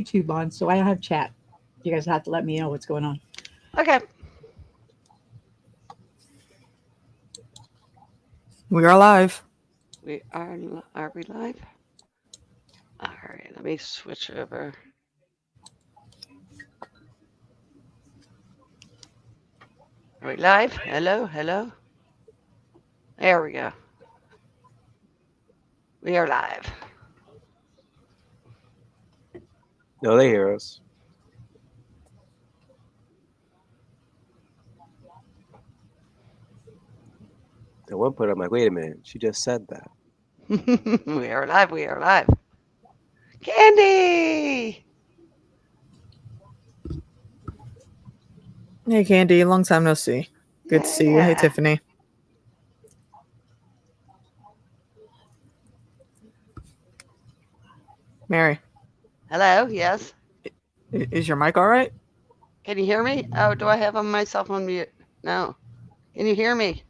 YouTube on, so I have chat. You guys have to let me know what's going on. Okay. We are live. Are we live? All right, let me switch over. Are we live? Hello, hello. There we go. We are live. No, they hear us. At one point, I'm like, wait a minute, she just said that. We are live. We are live. Candy! Hey, Candy. Long time no see. Good to see you. Hey, Yeah. Tiffany. Mary, Hello, yes. is your mic all right? Can you hear me? Oh, do I have myself on mute? No. Can you hear me?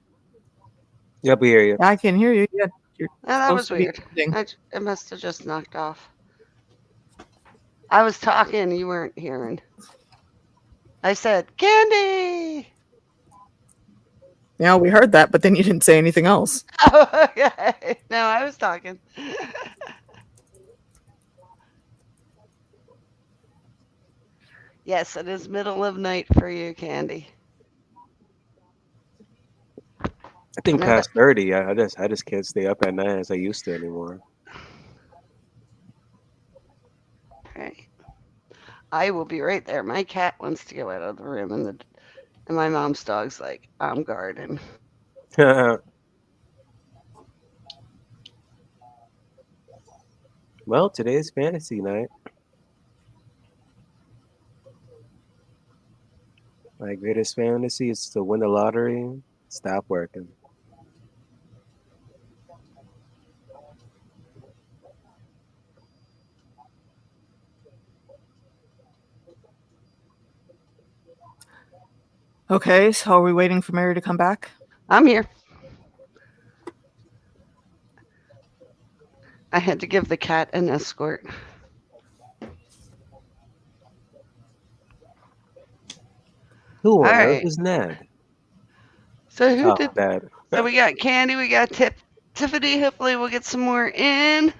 Yep, we hear you. I can hear you. Yeah, you're Oh, that supposed was to be weird. muting. It must have just knocked off. I was talking, you weren't hearing. I said, Candy! Yeah, we heard that, but then you didn't say anything else. Oh, okay. No, I was talking. Yes, it is middle of night for you, Candy. I think No, past 30, I just can't stay up at night as I used to anymore. right. I will be right there. My cat wants to go out of the room, and my mom's dog's like, I'm guarding. Well, today's fantasy night. My greatest fantasy is to win the lottery, stop working. Okay, so are we waiting for Mary to come back? I'm here. I had to give the cat an escort. Who on All earth right. is Ned? So who Oh, did? Ned. So we got Candy, we got Tiffany. Hopefully we'll get some more in.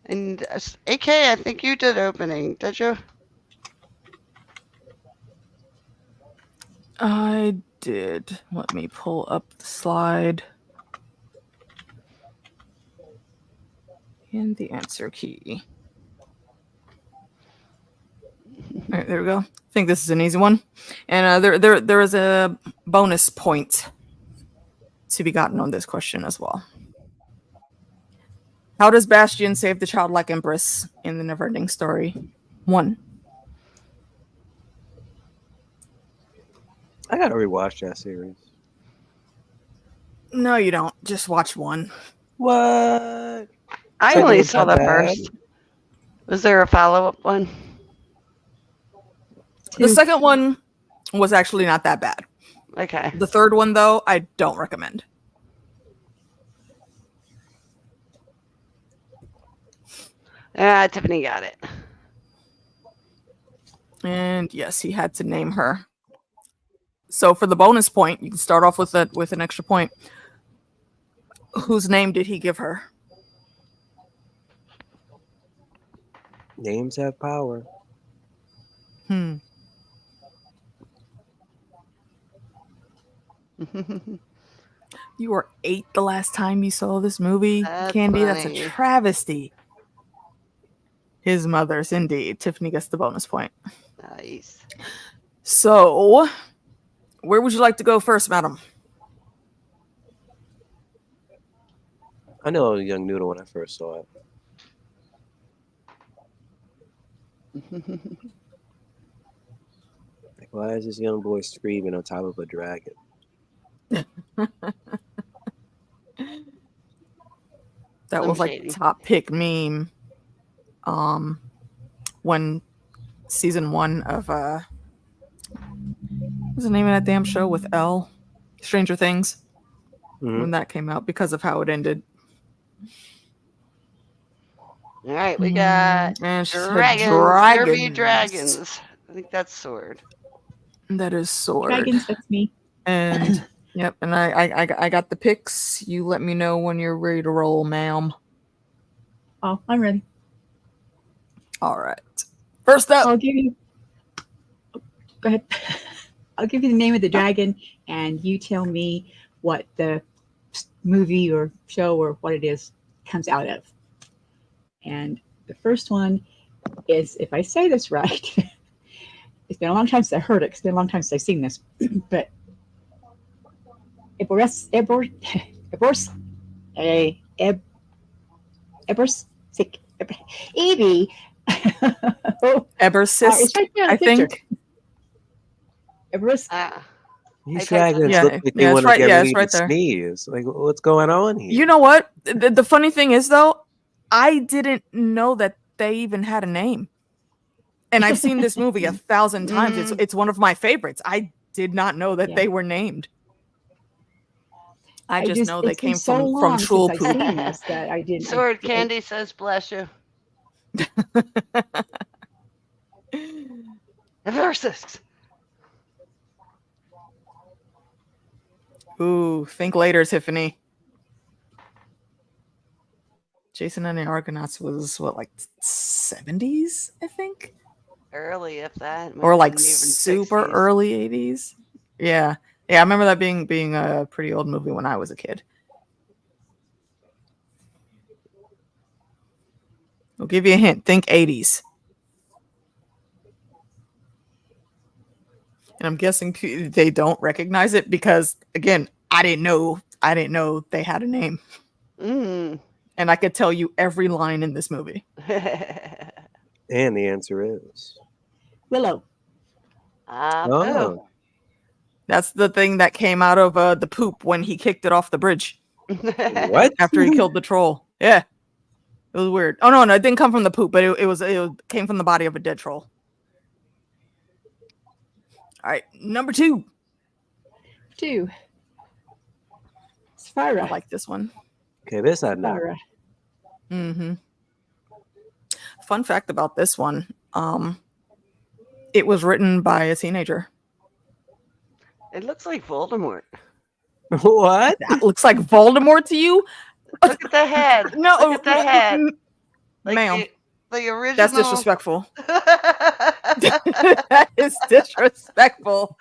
And AK, I think you did opening, did you? I did. Let me pull up the slide. And the answer key. All right, there we go. I think this is an easy one. And there is a bonus point to be gotten on this question as well. How does Bastion save the childlike empress in the Neverending Story 1? I gotta rewatch that series. No, you don't. Just watch 1. What? I Second only one's saw not the bad. first. Was there a follow-up one? The second one was actually not that bad. Okay. The third one, though, I don't recommend. Tiffany got it. And yes, he had to name her. So for the bonus point, you can start off with an extra point. Whose name did he give her? Names have power. You were 8 the last time you saw this movie, That's Candy. That's a funny. travesty. His mother's, indeed. Tiffany gets the bonus point. Nice. So, where would you like to go first, madam? I know a young noodle when I first saw it. Like, why is this young boy screaming on top of a dragon? That Slim was like Shady. top pick meme. When season 1 of what's the name of that damn show with Elle? Stranger Things. Mm-hmm. When that came out, because of how it ended. All right, we got And she said dragons. There be dragons. dragons. I think that's sword. That is sword. Dragons, that's me. And yep, and I got the picks. You let me know when you're ready to roll, ma'am. Oh, I'm ready. All right. First up. I'll give you. Go ahead. I'll give you the name of the dragon, and you tell me what the movie or show or what it is comes out of. And the first one is, if I say this right, it's been a long time since I heard it. It's been a long time since I've seen this, but Eborus, Evie. Ebersis, It's right there in I the picture. think. Eborus. I These think dragons Yeah, look like they yeah, it's want to right- get yeah, ready it's right to there. sneeze. Like, what's going on here? You know what? The funny thing is, though, I didn't know that they even had a name. And I've seen this movie 1,000 times. It's one of my favorites. I did not know that Yeah. they were named. I just know they it's been came so from long Shul since I've Poop. seen this that I didn't. Sword Candy says bless you. Versus. Ooh, think later, Tiffany. Jason and the Argonauts was what, like 70s, I think? Early, if that. Might Or have like been even super 60s. early 80s. Yeah. Yeah, I remember that being a pretty old movie when I was a kid. I'll give you a hint. Think 80s. And I'm guessing they don't recognize it because, again, I didn't know they had a name. Mm. And I could tell you every line in this movie. And the answer is Willow. oh, That's the thing that came out of the poop when he kicked it off the bridge what? after he killed the troll. Yeah. It was weird. Oh, no, it didn't come from the poop, but it came from the body of a dead troll. All right, number 2. 2. Spyra. I like this one. Okay, this I know. Spyra. Mm-hmm. Fun fact about this one. It was written by a teenager. It looks like Voldemort. What? That looks like Voldemort to you? Look at the head. No, Look at the head. Like ma'am. the original. That's disrespectful. That is disrespectful.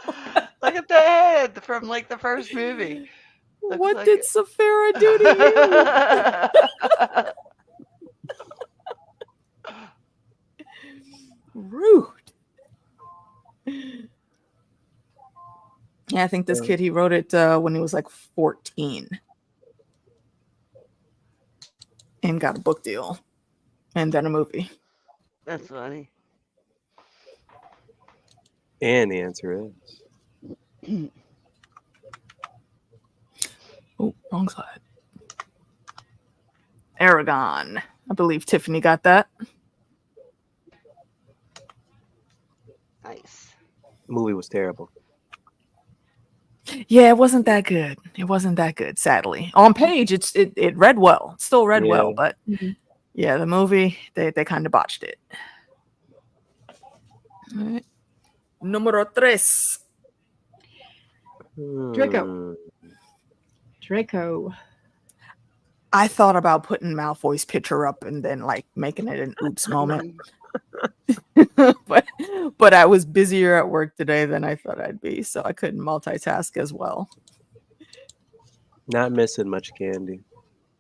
Look at the head from like the first movie. Looks What like did it. Saphira do to you? Rude. Yeah, I think this kid, he wrote it when he was like 14 and got a book deal and then a movie. That's funny. And the answer is Oh, wrong side. Aragon. I believe Tiffany got that. Nice. the movie was terrible. Yeah, it wasn't that good. It wasn't that good, sadly. On page, it read well. It still read well, Yeah. but yeah, the movie, they kind of botched it. All right. Numero 3. Draco. Draco. I thought about putting Malfoy's picture up and then like making it an oops moment. but I was busier at work today than I thought I'd be, so I couldn't multitask as well. Not missing much candy.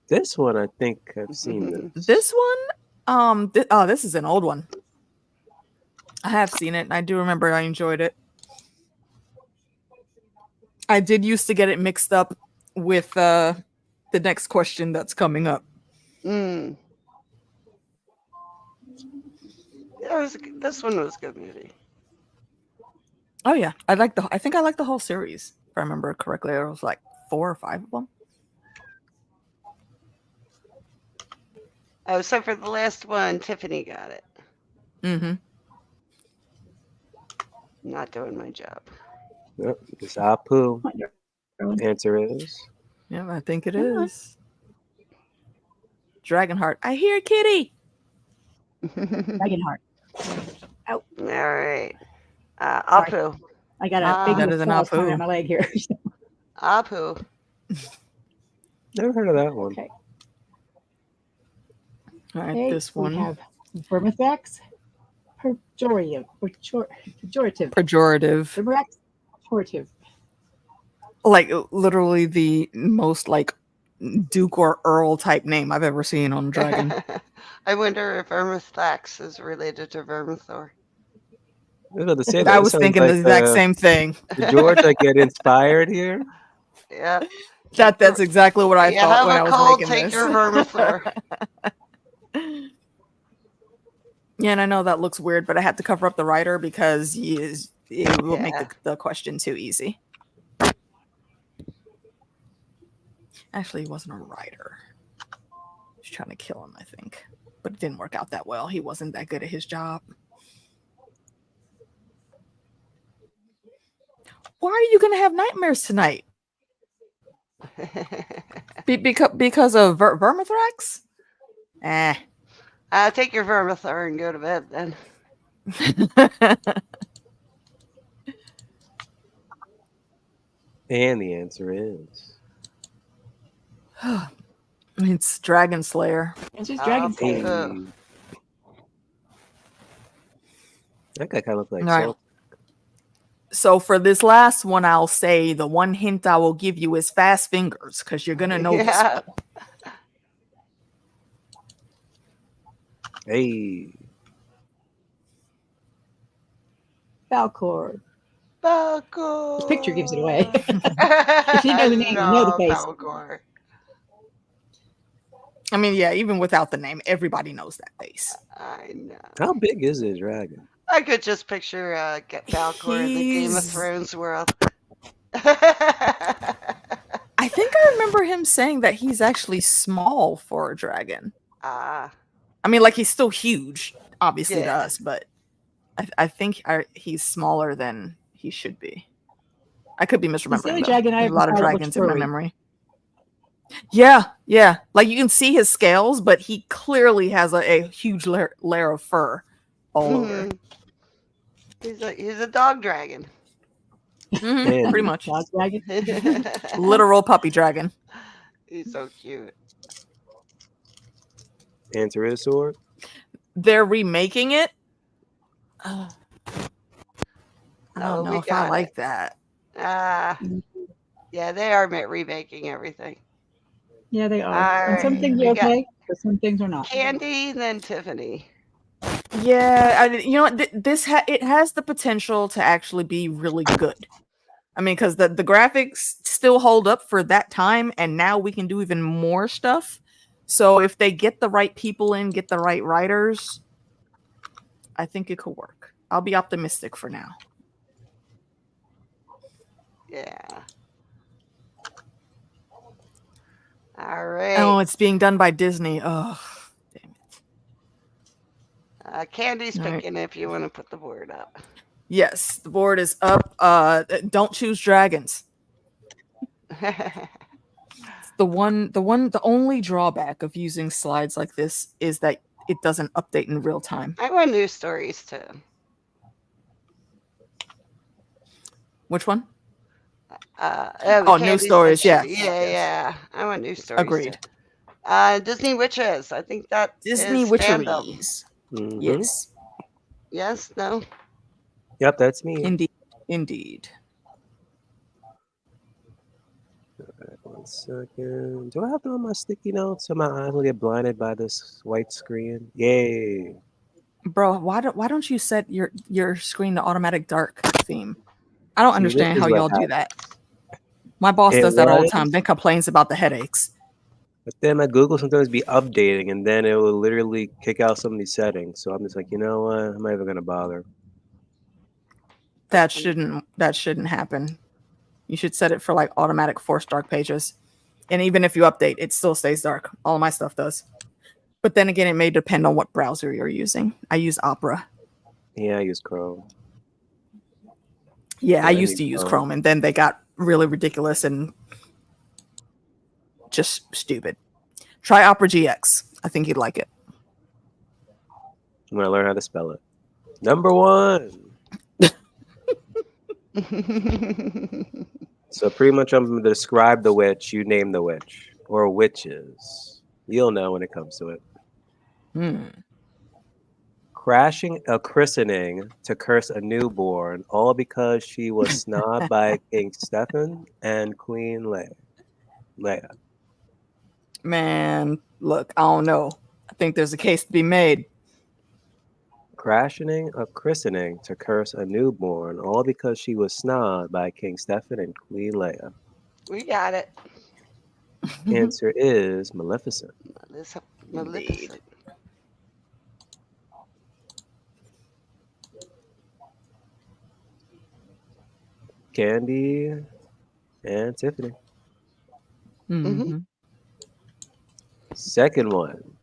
This one, I think I've seen this. This one, this is an old one. I have seen it, and I do remember I enjoyed it. I did used to get it mixed up with the next question that's coming up. Mm. This one was a good movie. Oh yeah, I think I like the whole series. If I remember correctly, there was like 4 or 5 of them. Oh, so for the last one, Tiffany got it. Mm-hmm. Not doing my job. Yep, it's Apu. Answer is Yeah, I think it is. Dragonheart. I hear Kitty. Dragonheart. All right. Sorry. Apu. I got a big That old is an claws coming Apu. on my leg here. Apu. Never heard of that one. Okay. All right, Okay, this one. we have Vermithrax. Pejorative. Pejorative. Pejorative. Vermithrax. Pejorative. Like literally the most like Duke or Earl type name I've ever seen on a dragon. I wonder if Vermithrax is related to Vermithor. I was about to say that. I It was sounds thinking like, the exact same thing. Did George like get inspired here? Yeah. That's exactly what I You thought have when a I was cold, making take this. your Vermithor. Yeah, and I know that looks weird, but I had to cover up the writer because it will make Yeah. the question too easy. Actually, he wasn't a writer. He was trying to kill him, I think. But it didn't work out that well. He wasn't that good at his job. Why are you going to have nightmares tonight? Because of Vermithrax? Take your Vermithor and go to bed then. And the answer is It's Dragon Slayer. It's just Dragon Okay. Slayer. hey. That guy kind of looked like All right. Salt. So for this last one, I'll say the one hint I will give you is fast fingers because you're going to know this Yeah. one. Hey. Falcor. Falcor. This picture gives it away. If you know the name, you know the face. Falcor. I mean, yeah, even without the name, everybody knows that face. I know. How big is this dragon? I could just picture get Falcor in the Game of He's- Thrones world. I think I remember him saying that he's actually small for a dragon. Ah, I mean, like he's still huge, obviously to Yeah. us, but I think he's smaller than he should be. I could be misremembering. only though. dragon I There's a lot of ever saw that dragons looks in my furry. memory. Yeah. Like you can see his scales, but he clearly has a huge layer of fur all over. mhm. He's a dog dragon. Mhm, pretty And much. Dog dragon. Literal puppy dragon. He's so cute. answer is sword. They're remaking it. I Oh, don't know we if I got like it. that. Ah, yeah, they are remaking everything. Yeah, they are. All And some right, things we are got- okay, but some things are not. Candy, then Tiffany. Yeah, you know what? This it has the potential to actually be really good. I mean, because the graphics still hold up for that time, and now we can do even more stuff. So if they get the right people in, get the right writers, I think it could work. I'll be optimistic for now. Yeah. All right. Oh, it's being done by Disney. Oh, damn it. Candy's All right. picking if you want to put the board up. Yes, the board is up. Don't choose dragons. The only drawback of using slides like this is that it doesn't update in real time. I want news stories too. Which one? Oh, news Candy's stories, picture. yeah. Yeah. I want news stories. Agreed. Too. Disney Witches. I think that Disney is Fandom. Witcheries. Mhm. Yes, Yes. No. Yep, that's me. indeed. One second. Do I have them on my sticky notes? So my eyes will get blinded by this white screen. Yay. Bro, why don't you set your screen to automatic dark theme? I don't See, understand this is how what y'all do happens. that. My boss It does that all the was- time, then complains about the headaches. But then my Google sometimes be updating and then it will literally kick out some of these settings. So I'm just like, you know what? I'm not even gonna bother. That shouldn't happen. You should set it for like automatic force dark pages. And even if you update, it still stays dark. All of my stuff does. But then again, it may depend on what browser you're using. I use Opera. Yeah, I use Chrome. Yeah, I Yeah, I used to use use Chrome. Chrome, and then they got really ridiculous and just stupid. Try Opera GX. I think you'd like it. I'm gonna learn how to spell it. Number 1. So pretty much I'm going to describe the witch. You name the witch or witches. You'll know when it comes to it. Hmm. Crashing a christening to curse a newborn, all because she was snobbed by King Stephen and Queen Leia. Man, look, I don't know. I think there's a case to be made. Crashing a christening to curse a newborn, all because she was snobbed by King Stephen and Queen Leia. We got it. Answer is Maleficent. This Indeed. Maleficent. Candy and Tiffany. Mhm. Second one.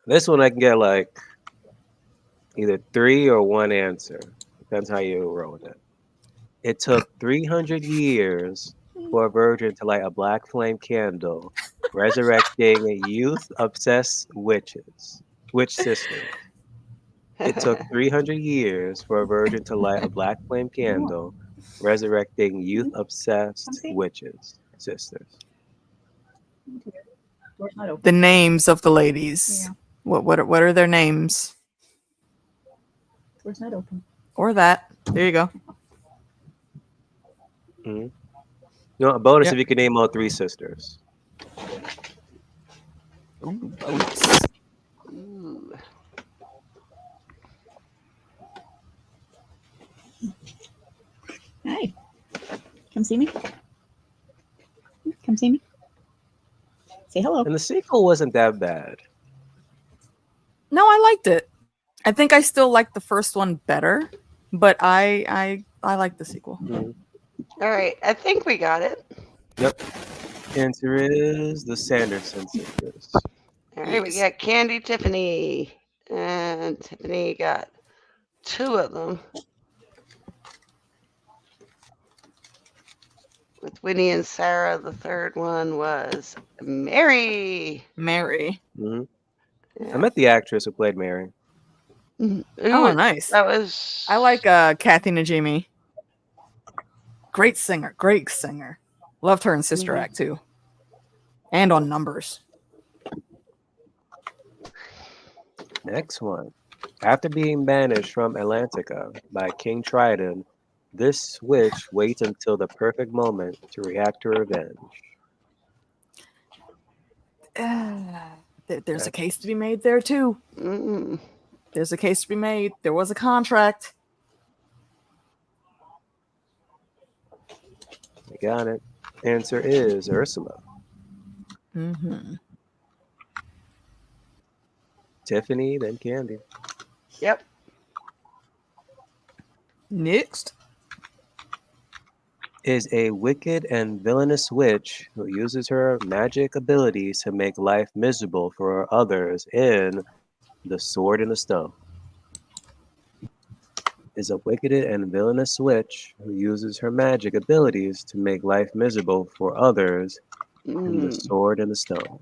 This one I can get like either 3 or 1 answer. Depends how you roll with it. It took 300 years for a virgin to light a black flame candle, resurrecting youth-obsessed witch sisters. It took 300 years for a virgin to light a black flame candle, resurrecting youth-obsessed sisters. Door's not open. The names of the ladies. Yeah. What are their names? Door's not open. Or that. There you go. You know, a bonus Yep. if you can name all 3 sisters. Ooh, bonus. Ooh. Hi. Come see me. Come see me. Say hello. And the sequel wasn't that bad. No, I liked it. I think I still like the first one better, but I like the sequel. All right, I think we got it. Yep. Answer is the Sanderson sisters. All right, we got Candy, Tiffany, and Tiffany got 2 of them. With Winnie and Sarah, the third one was Mary. Mary. I Yeah. met the actress who played Mary. Ooh, Oh, nice. That was. I like Kathy Najimy. Great singer. Great singer. Loved her in Sister Act too. And on Numbers. Next one. After being banished from Atlantica by King Triton, this witch waits until the perfect moment to react to revenge. There's a case to be made there too. There's a case to be made. There was a contract. You got it. Answer is Ursula. Tiffany, then Candy. Yep. Next. Is a wicked and villainous witch who uses her magic abilities to make life miserable for others in The Sword and the Stone. Is a wicked and villainous witch who uses her magic abilities to make life miserable for others in The Sword and the Stone.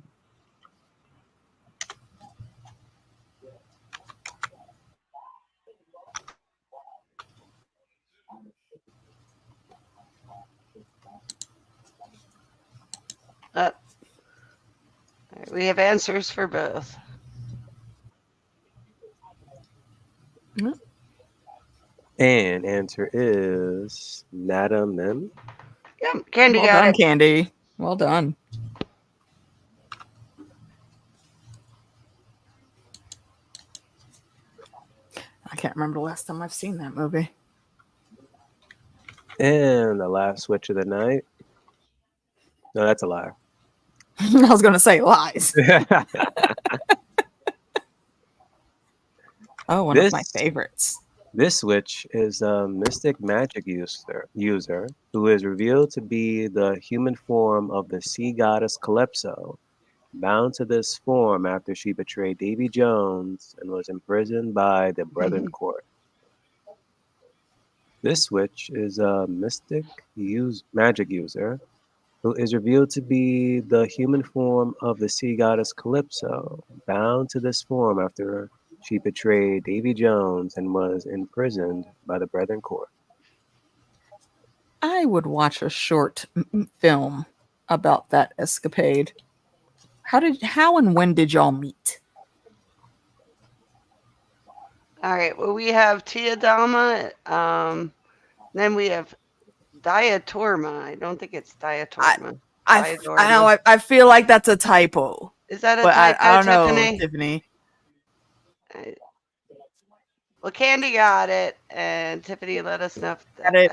We have answers for both. And answer is Madam Mim. Yep, Candy Well got done, it. Candy. Well done. I can't remember the last time I've seen that movie. And the last witch of the night. No, that's a lie. I was going to say lies. Oh, one of my favorites. This witch is a mystic magic user who is revealed to be the human form of the sea goddess Calypso, bound to this form after she betrayed Davy Jones and was imprisoned by the Brethren Court. This witch is a mystic magic user who is revealed to be the human form of the sea goddess Calypso, bound to this form after She betrayed Davy Jones and was imprisoned by the Brethren Court. I would watch a short film about that escapade. How and when did y'all meet? All right. Well, we have Tiadama. Then we have Diatorma. I don't think it's Diatorma. I know. I feel like that's a typo. Is that a But typo, I don't know, Tiffany? Tiffany. Well, Candy got it, and Tiffany let us know. Got it.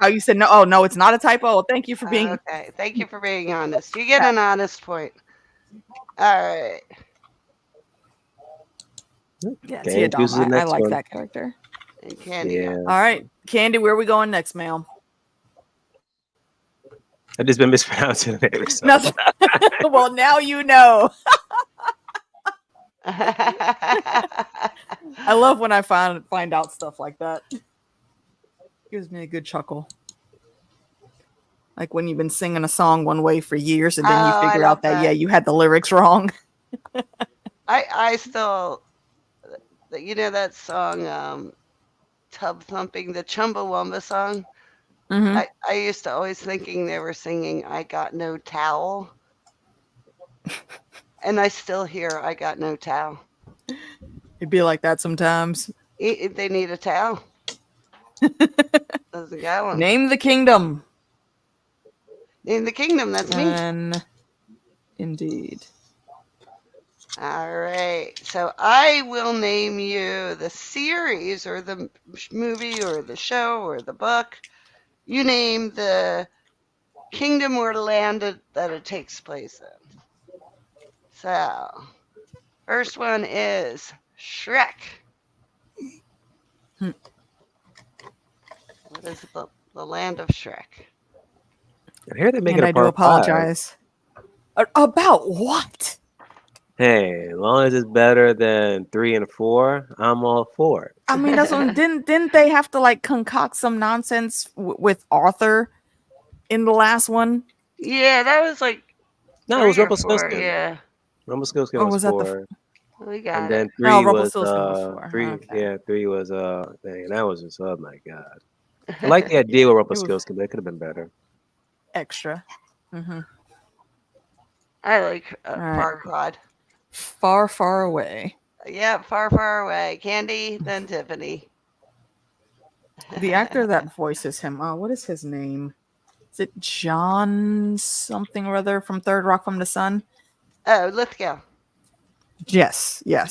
Oh, you said no. Oh, no, it's not a typo. Thank you for being. Okay. Thank you for being honest. You get an honest point. All right. Yeah, Candy chooses the Tiadama. I next like one. that character. And Candy. Yeah. Got All right, Candy, where are we going next, ma'am? I've just been mispronouncing it every so. Nothing. Well, now you know. I love when I find out stuff like that. Gives me a good chuckle. Like when you've been singing a song one way for years and then you Oh, I figure love out that, that. yeah, you had the lyrics wrong. I still, you know that song, Tub Thumping, the Chumbawamba song? Mhm. I used to always thinking they were singing I Got No Towel. And I still hear I Got No Towel. It'd be like that sometimes. They need a towel. Doesn't got one. Name the kingdom. In the kingdom, that's me. And indeed. All right. So I will name you the series or the movie or the show or the book. You name the kingdom or land that it takes place in. So, first one is Shrek. Hmm. What is the land of Shrek? I hear they're making And a I do part 5. apologize. About what? Hey, as long as it's better than 3 and 4, I'm all for it. I mean, that's one. Didn't they have to like concoct some nonsense with Arthur in the last one? Yeah, that was like No, it was 3 or 4. Rumpelstiltskin. Yeah, Rumpelstiltskin Or was was that the 4. we got And then it. 3 No, was Rumpelstiltskin was 4. 3. Okay. Yeah, 3 was dang, that was just, oh my god. I like the idea with was- Rumpelstiltskin, but it could have been better. extra. Mm-hmm. I like Right. Farquaad. Far, far away. Yeah, far, far away. Candy, then Tiffany. The actor that voices him. Oh, what is his name? Is it John something or other from Third Rock from the Sun? Oh, Lithgow. Yes. Yeah.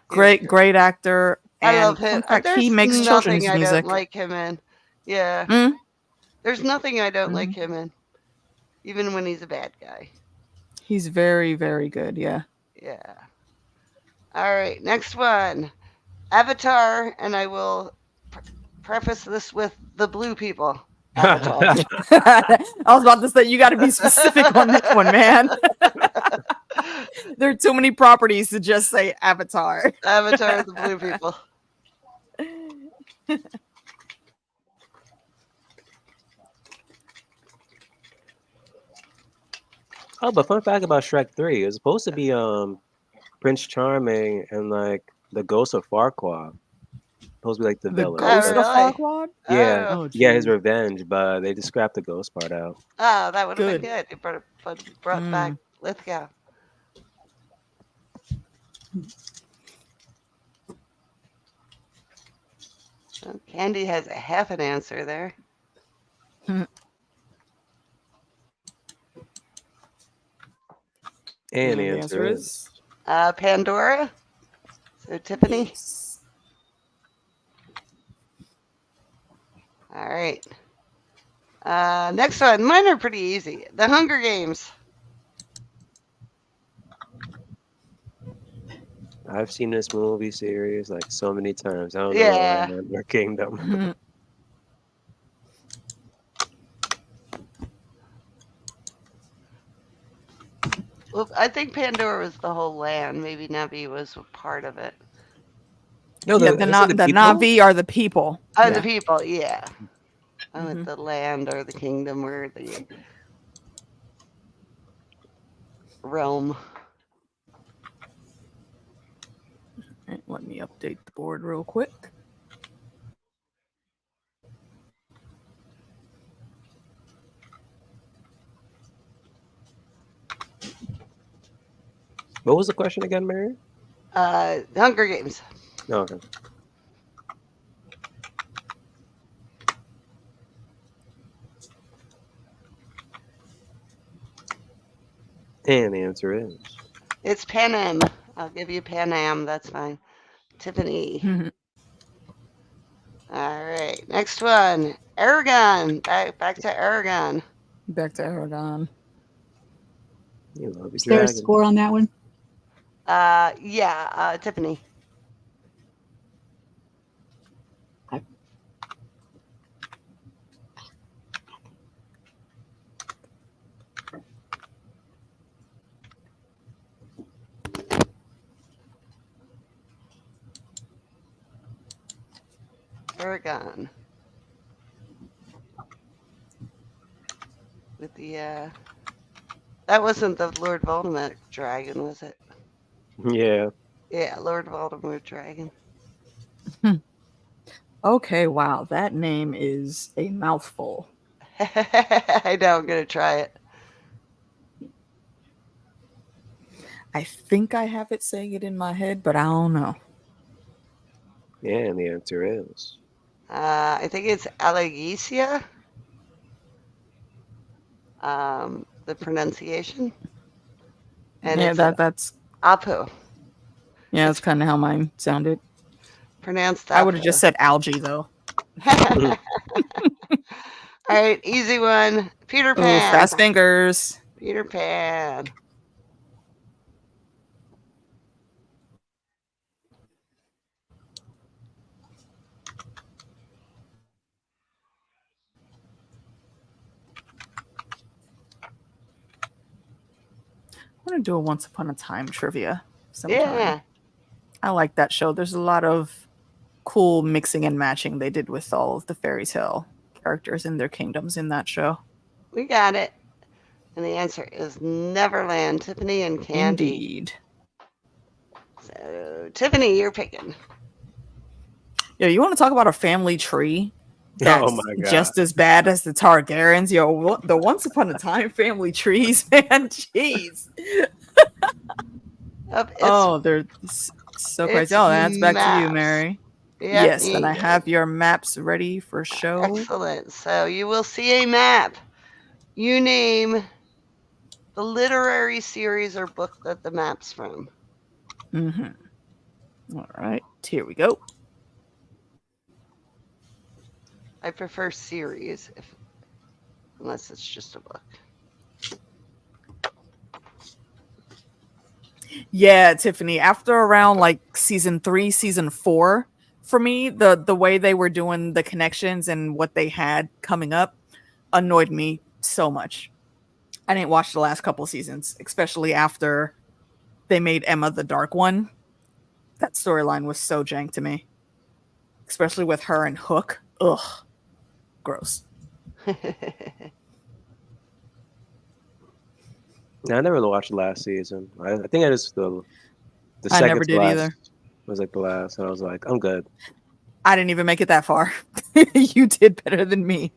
Great actor. I And love him. fun fact, There's he makes nothing children's I music. don't like him in. Yeah. Mm? There's nothing I don't Mhm. like him in. Even when he's a bad guy. He's very, very good. Yeah. Yeah. All right, next one. Avatar, and I will preface this with the blue people. Avatar. I was about to say you got to be specific on this one, man. There are too many properties to just say Avatar. Avatar, the blue people. Oh, but fun fact about Shrek 3, it's supposed to be Prince Charming and like the ghost of Farquaad. Supposed to be like the The villain. ghost really? of Farquaad? Yeah. Oh, Yeah, his geez. revenge, but they just scrapped the ghost part out. oh that would have been Good. good. It brought back Lithgow. Oh, Candy has a half an answer there. And the the answer is Pandora. So Tiffany. Yes. All right. Next one. Mine are pretty easy. The Hunger Games. I've seen this movie series like so many times. I don't know Yeah. what land or kingdom. Well, I think Pandora was the whole land. Maybe Navi was a part of it. No, Yeah, the the Navi are the people. Oh, Yeah. the people, yeah. I went Mhm. the land or the kingdom or the realm. Let me update the board real quick. What was the question again, Mary? Hunger Games. No, okay. And the answer is It's Pan Am. I'll give you Pan Am. That's fine. Tiffany. All right. Next one. Aragon. Back to Aragon. Back to Aragon. you love your Is there a dragon. score on that one? Yeah. Tiffany. Aragon. With the that wasn't the Lord Voldemort dragon, was it? Yeah. Yeah, Lord Voldemort dragon. Okay, wow, that name is a mouthful. I know, I'm gonna try it. I think I have it saying it in my head, but I don't know. And the answer is I think it's Alegesia. The pronunciation. And Yeah, it's that's Apu. that's kind of how mine sounded. Pronounced I would have Apu. just said algae though. All right, easy one. Peter Oh, Pan. fast fingers. Peter Pan. I'm gonna do a Once Upon a Time trivia sometime. Yeah. I like that show. There's a lot of cool mixing and matching they did with all of the fairy tale characters and their kingdoms in that show. We got it. And the answer is Neverland, Tiffany and Candy. Indeed. So, Tiffany, you're picking. Yeah, you want to talk about a family tree that's oh my god. just as bad as the Targaryens? Yo, the Once Upon a Time family trees, man. Jeez. They're so crazy. it's Oh, that's back to you, maps. Mary. Yeah, Yes, and I have your maps ready for show. Excellent. So you will see a map. You name the literary series or book that the map's from. All right, here we go. I prefer series, unless it's just a book. Yeah, Tiffany, after around like season 3, season 4, for me, the way they were doing the connections and what they had coming up annoyed me so much. I didn't watch the last couple seasons, especially after they made Emma the Dark One. That storyline was so jank to me. Especially with her and Hook. Ugh. Gross. I never watched the last season. I think I just the I second never to did last either. was like the last, and I was like, I'm good. I didn't even make it that far. You did better than me.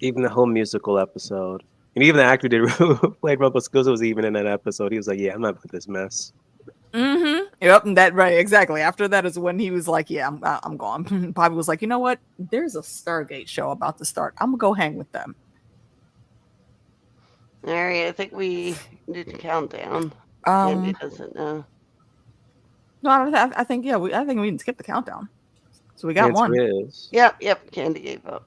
Even the whole musical episode, and even the actor did played Rumpel Scuzzle was even in that episode. He was like, "Yeah, I'm not with this mess." Yep, that right, exactly. After that is when he was like, "Yeah, I'm gone." Bobby was like, "You know what? There's a Stargate show about to start. I'm gonna go hang with them." All right, I think we did the countdown. Um, Candy doesn't know. No, I think yeah, I think we can skip the countdown. So we got Answer one. is Yep. Candy gave up.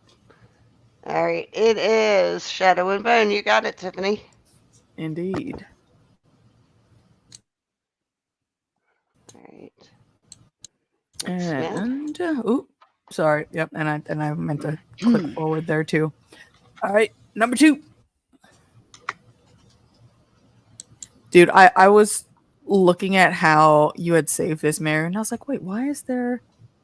All right, it is Shadow and Bone. You got it, Tiffany. Indeed. All right. And sorry. Yep, and I meant to click forward there too. All right, number 2. Dude, I was looking at how you had saved this, Mary, and I was like, wait, why is there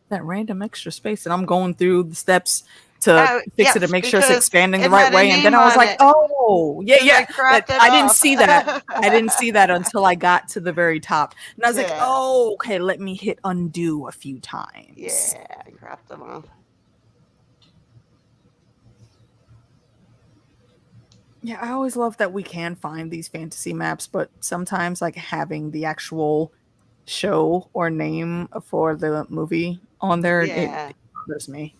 that random extra space? And I'm going through the steps to Oh, fix it yes, and make sure it's because expanding the it right had a way. And then name I was on like, it. oh, yeah, 'Cause I yeah. cropped it I didn't off. see that. I didn't see that until I got to the very top. And I was like, Yeah. oh, okay, let me hit undo a few times. Yeah, I cropped them off. Yeah, I always love that we can find these fantasy maps, but sometimes like having the actual show or name for the movie on there, Yeah. it bothers me.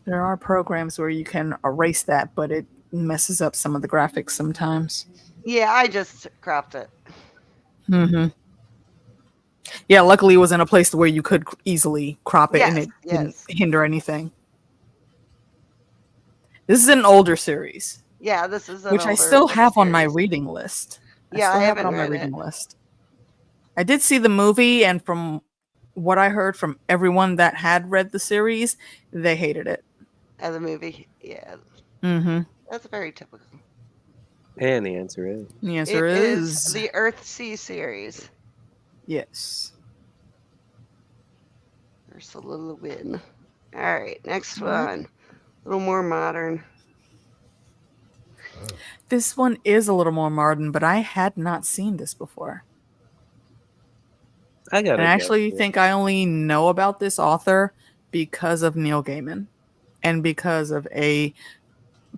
There are programs where you can erase that, but it messes up some of the graphics sometimes. Yeah, I just cropped it. Mm-hmm. Yeah, luckily it was in a place where you could easily crop it and Yes, it didn't yes. hinder anything. This is an older series, Yeah, this is an which I older still book have on my series. reading list. Yeah, I still have it haven't on my read it. reading list. I did see the movie, and from what I heard from everyone that had read the series, they hated it. As a movie. Yeah, Mm-hmm. that's very typical. And the answer is The answer It is is the Earthsea series. yes. Ursula Le Guin. All right, next All right. one. A little more modern. This one is a little more modern, but I had not seen this before. I got And I actually think I only know about this author because of Neil Gaiman and because of a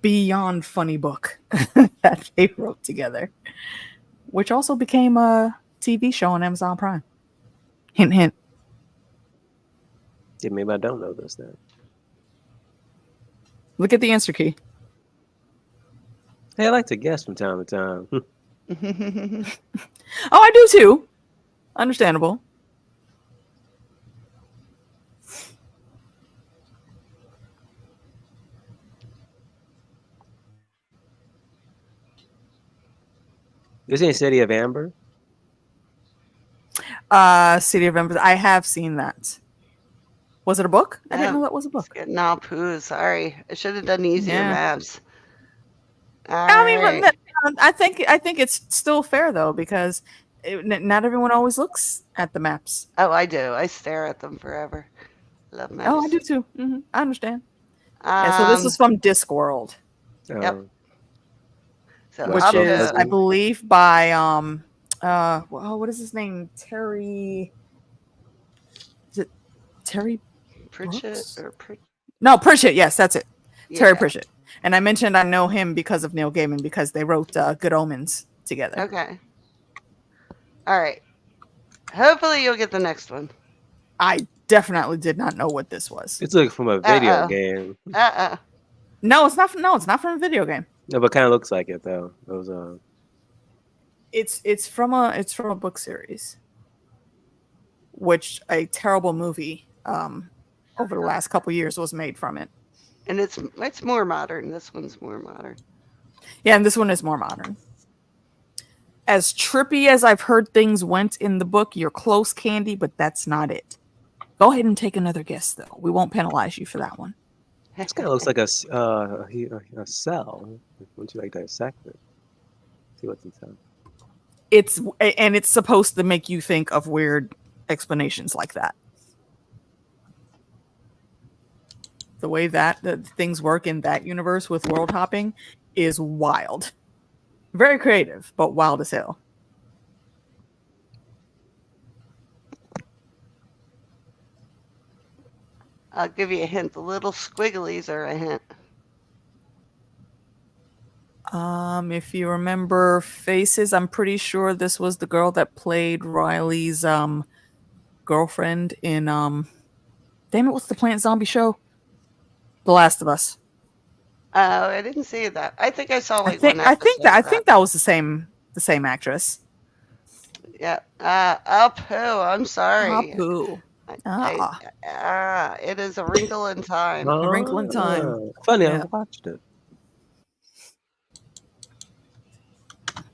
beyond funny book that they wrote together, which also became a TV show on Amazon Prime. Hint, hint. Yeah, maybe I don't know this then. Look at the answer key. Hey, I like to guess from time to time. Oh, I do too. Understandable. This ain't City of Amber. City of Embers. I have seen that. Was it a book? I didn't know that was a It's book. getting all poo. Sorry, I should have done easier Yeah. maps. All I mean, right. I think it's still fair though because not everyone always looks at the maps. Oh, I do. I stare at them forever. Love maps. Oh, I do too. I understand. Yeah, so this is from Discworld, Yep. So Which which up is, doesn't- I believe, by what is his name? Terry. Is it Terry? Pritchett Brooks? or No, Pritchett. Yes, that's it. Terry yeah. Pritchett. And I mentioned I know him because of Neil Gaiman because they wrote Good Omens together. Okay. All right. Hopefully you'll get the next one. I definitely did not know what this was. It's like from a video Uh-oh. game. No, it's not. No, it's not from a video game. No, but kind of looks like it though. Those It's from a book series, which a terrible movie over the last couple years was made from it. And it's more modern. This one's more modern. Yeah, and this one is more modern. As trippy as I've heard things went in the book, you're close, Candy, but that's not it. Go ahead and take another guess, though. We won't penalize you for that one. this kind of looks like a cell. Wouldn't you like to dissect it? See what's inside. It's supposed to make you think of weird explanations like that. The way that the things work in that universe with world hopping is wild. Very creative, but wild as hell. I'll give you a hint. The little squigglies are a hint. If you remember Faces, I'm pretty sure this was the girl that played Riley's girlfriend in damn it, what's the plant zombie show? The Last of Us. Oh, I didn't see that. I think I saw I like think one I episode. think that was the same actress. Yeah. Apu. I'm sorry. Apu. It is A Wrinkle in Time. A Wrinkle in Time. Funny, Yeah. I watched it.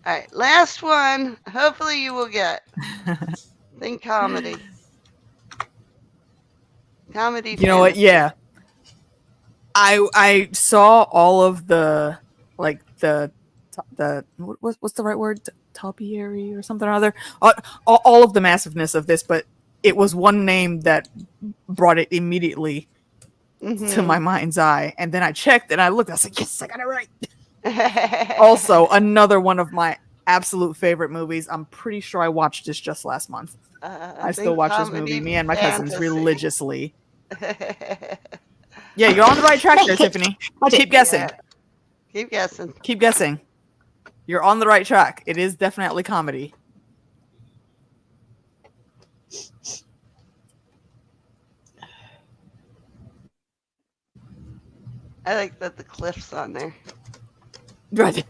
All right, last one. Hopefully you will get. Think comedy. Comedy. You know what? fantasy. Yeah. I saw all of the like the what's the right word? Topiary or something or other. All of the massiveness of this, but it was one name that brought it immediately to my mind's eye. And then I checked and I looked. I was like, yes, I got it right. Also, another one of my absolute favorite movies. I'm pretty sure I watched this just last month. I still think watch this movie. comedy Me and my cousins fantasy. religiously. Yeah, you're on the right track there, Tiffany. Keep guessing. Yeah. Keep guessing. Keep guessing. You're on the right track. It is definitely comedy. I like that the cliff's on there. Right.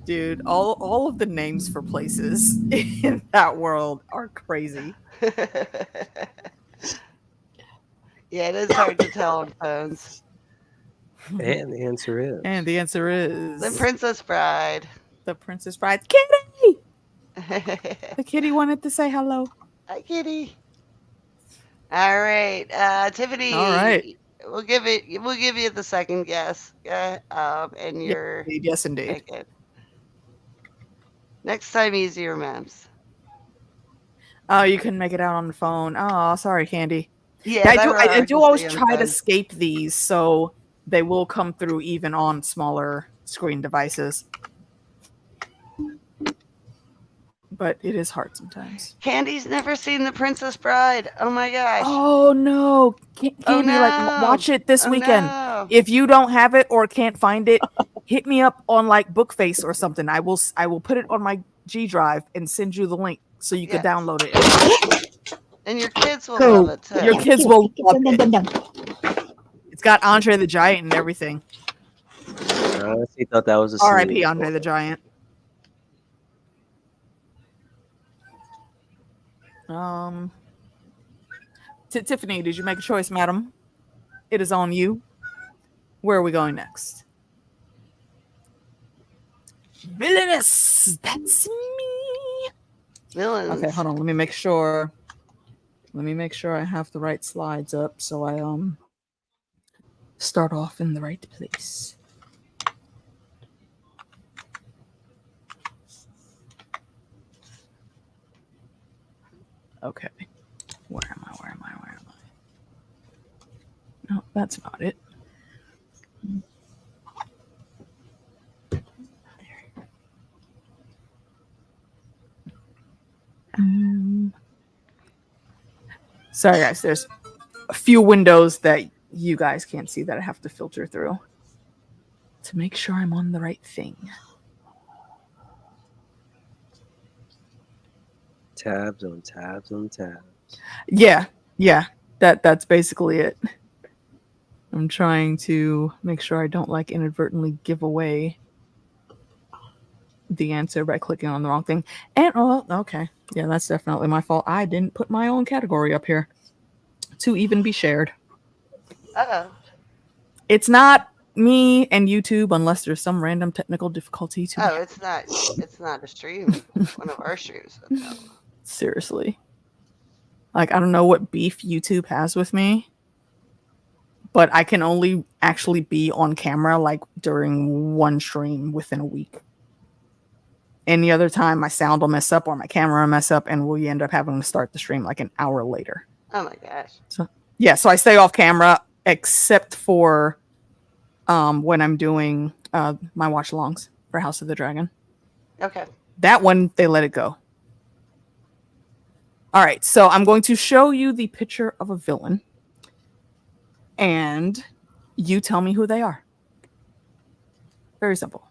Dude, all of the names for places in that world are crazy. Yeah, it is hard to tell on phones. And the answer is. And the answer is The Princess Bride. The Princess Bride. Kitty! The kitty wanted to say hello. Hi, kitty. All right, Tiffany. All right. We'll give you the second guess. And your Yes, indeed. second. Next time, easier maps. Oh, you couldn't make it out on the phone. Oh, sorry, Candy. Yeah, I do always try to escape these, so they will come through even on smaller screen devices. But it is hard sometimes. Candy's never seen The Princess Bride. Oh my gosh. Oh no, Candy! no. Like, watch it this weekend. No. If you don't have it or can't find it, hit me up on like Bookface or something. I will put it on my G drive and send you the link so you can download it. And your kids will Cool. love it too. Your kids will love Dum, dum, it. dum, dum. It's got Andre the Giant and everything. I honestly thought that was a R.I.P. scene. Andre the Giant. Tiffany, did you make a choice, madam? It is on you. Where are we going next? Villainous. That's me. Villains. Okay, hold on. Let me make sure. I have the right slides up so I start off in the right place. Okay. Where am I? No, that's not it. Sorry, guys. There's a few windows that you guys can't see that I have to filter through to make sure I'm on the right thing. Tabs on tabs on tabs. Yeah. That's basically it. I'm trying to make sure I don't like inadvertently give away the answer by clicking on the wrong thing. And okay. Yeah, that's definitely my fault. I didn't put my own category up here to even be shared. Uh-oh. It's not me and YouTube unless there's some random technical difficulty to Oh, it's not a stream. One of our streams. seriously. Like, I don't know what beef YouTube has with me, but I can only actually be on camera like during one stream within a week. Any other time, my sound will mess up or my camera will mess up, and we end up having to start the stream like an hour later. Oh my gosh. So I stay off camera except for when I'm doing my watch-alongs for House of the Dragon. Okay. That one, they let it go. All right, so I'm going to show you the picture of a villain, and you tell me who they are. Very simple.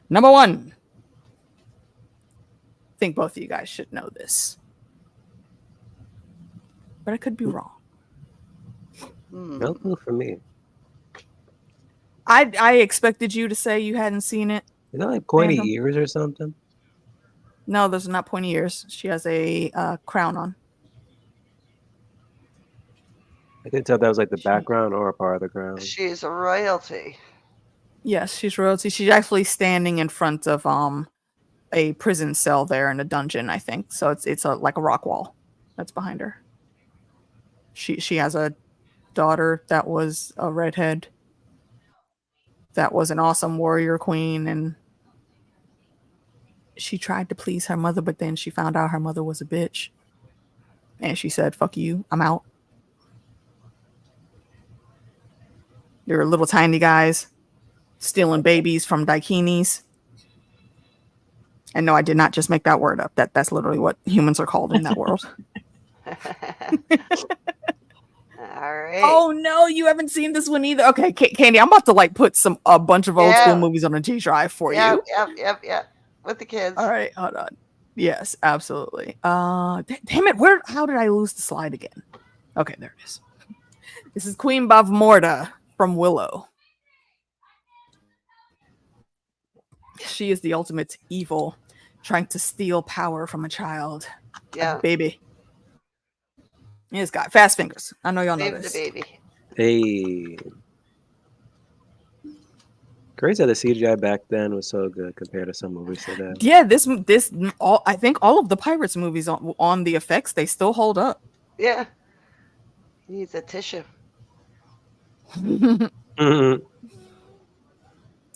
Number one. I think both of you guys should know this, but I could be wrong. No clue for me. I expected you to say you hadn't seen it. Is that like pointy Fandom? ears or something? No, those are not pointy ears. She has a crown on. I couldn't tell if that was like the background or a part of the ground. She's a royalty. Yes, she's royalty. She's actually standing in front of a prison cell there in a dungeon, I think. So it's like a rock wall that's behind her. She has a daughter that was a redhead. That was an awesome warrior queen, and she tried to please her mother, but then she found out her mother was a bitch. And she said, fuck you, I'm out. They were little tiny guys stealing babies from dakinis. And no, I did not just make that word up. That's literally what humans are called in that world. All right. Oh no, you haven't seen this one either. Okay, Candy, I'm about to like put a bunch of old school movies on a G drive for you. Yep. With the kids. All right, hold on. Yes, absolutely. Damn it, how did I lose the slide again? Okay, there it is. This is Queen Bavmorda from Willow. She is the ultimate evil, trying to steal power from a child. Yeah. A baby. This guy, fast fingers. I know y'all know Save this. the baby. Hey. Crazy how the CGI back then was so good compared to some movies today. Yeah, this all I think all of the Pirates movies on the effects, they still hold up. Yeah. He needs a tissue. Mhm.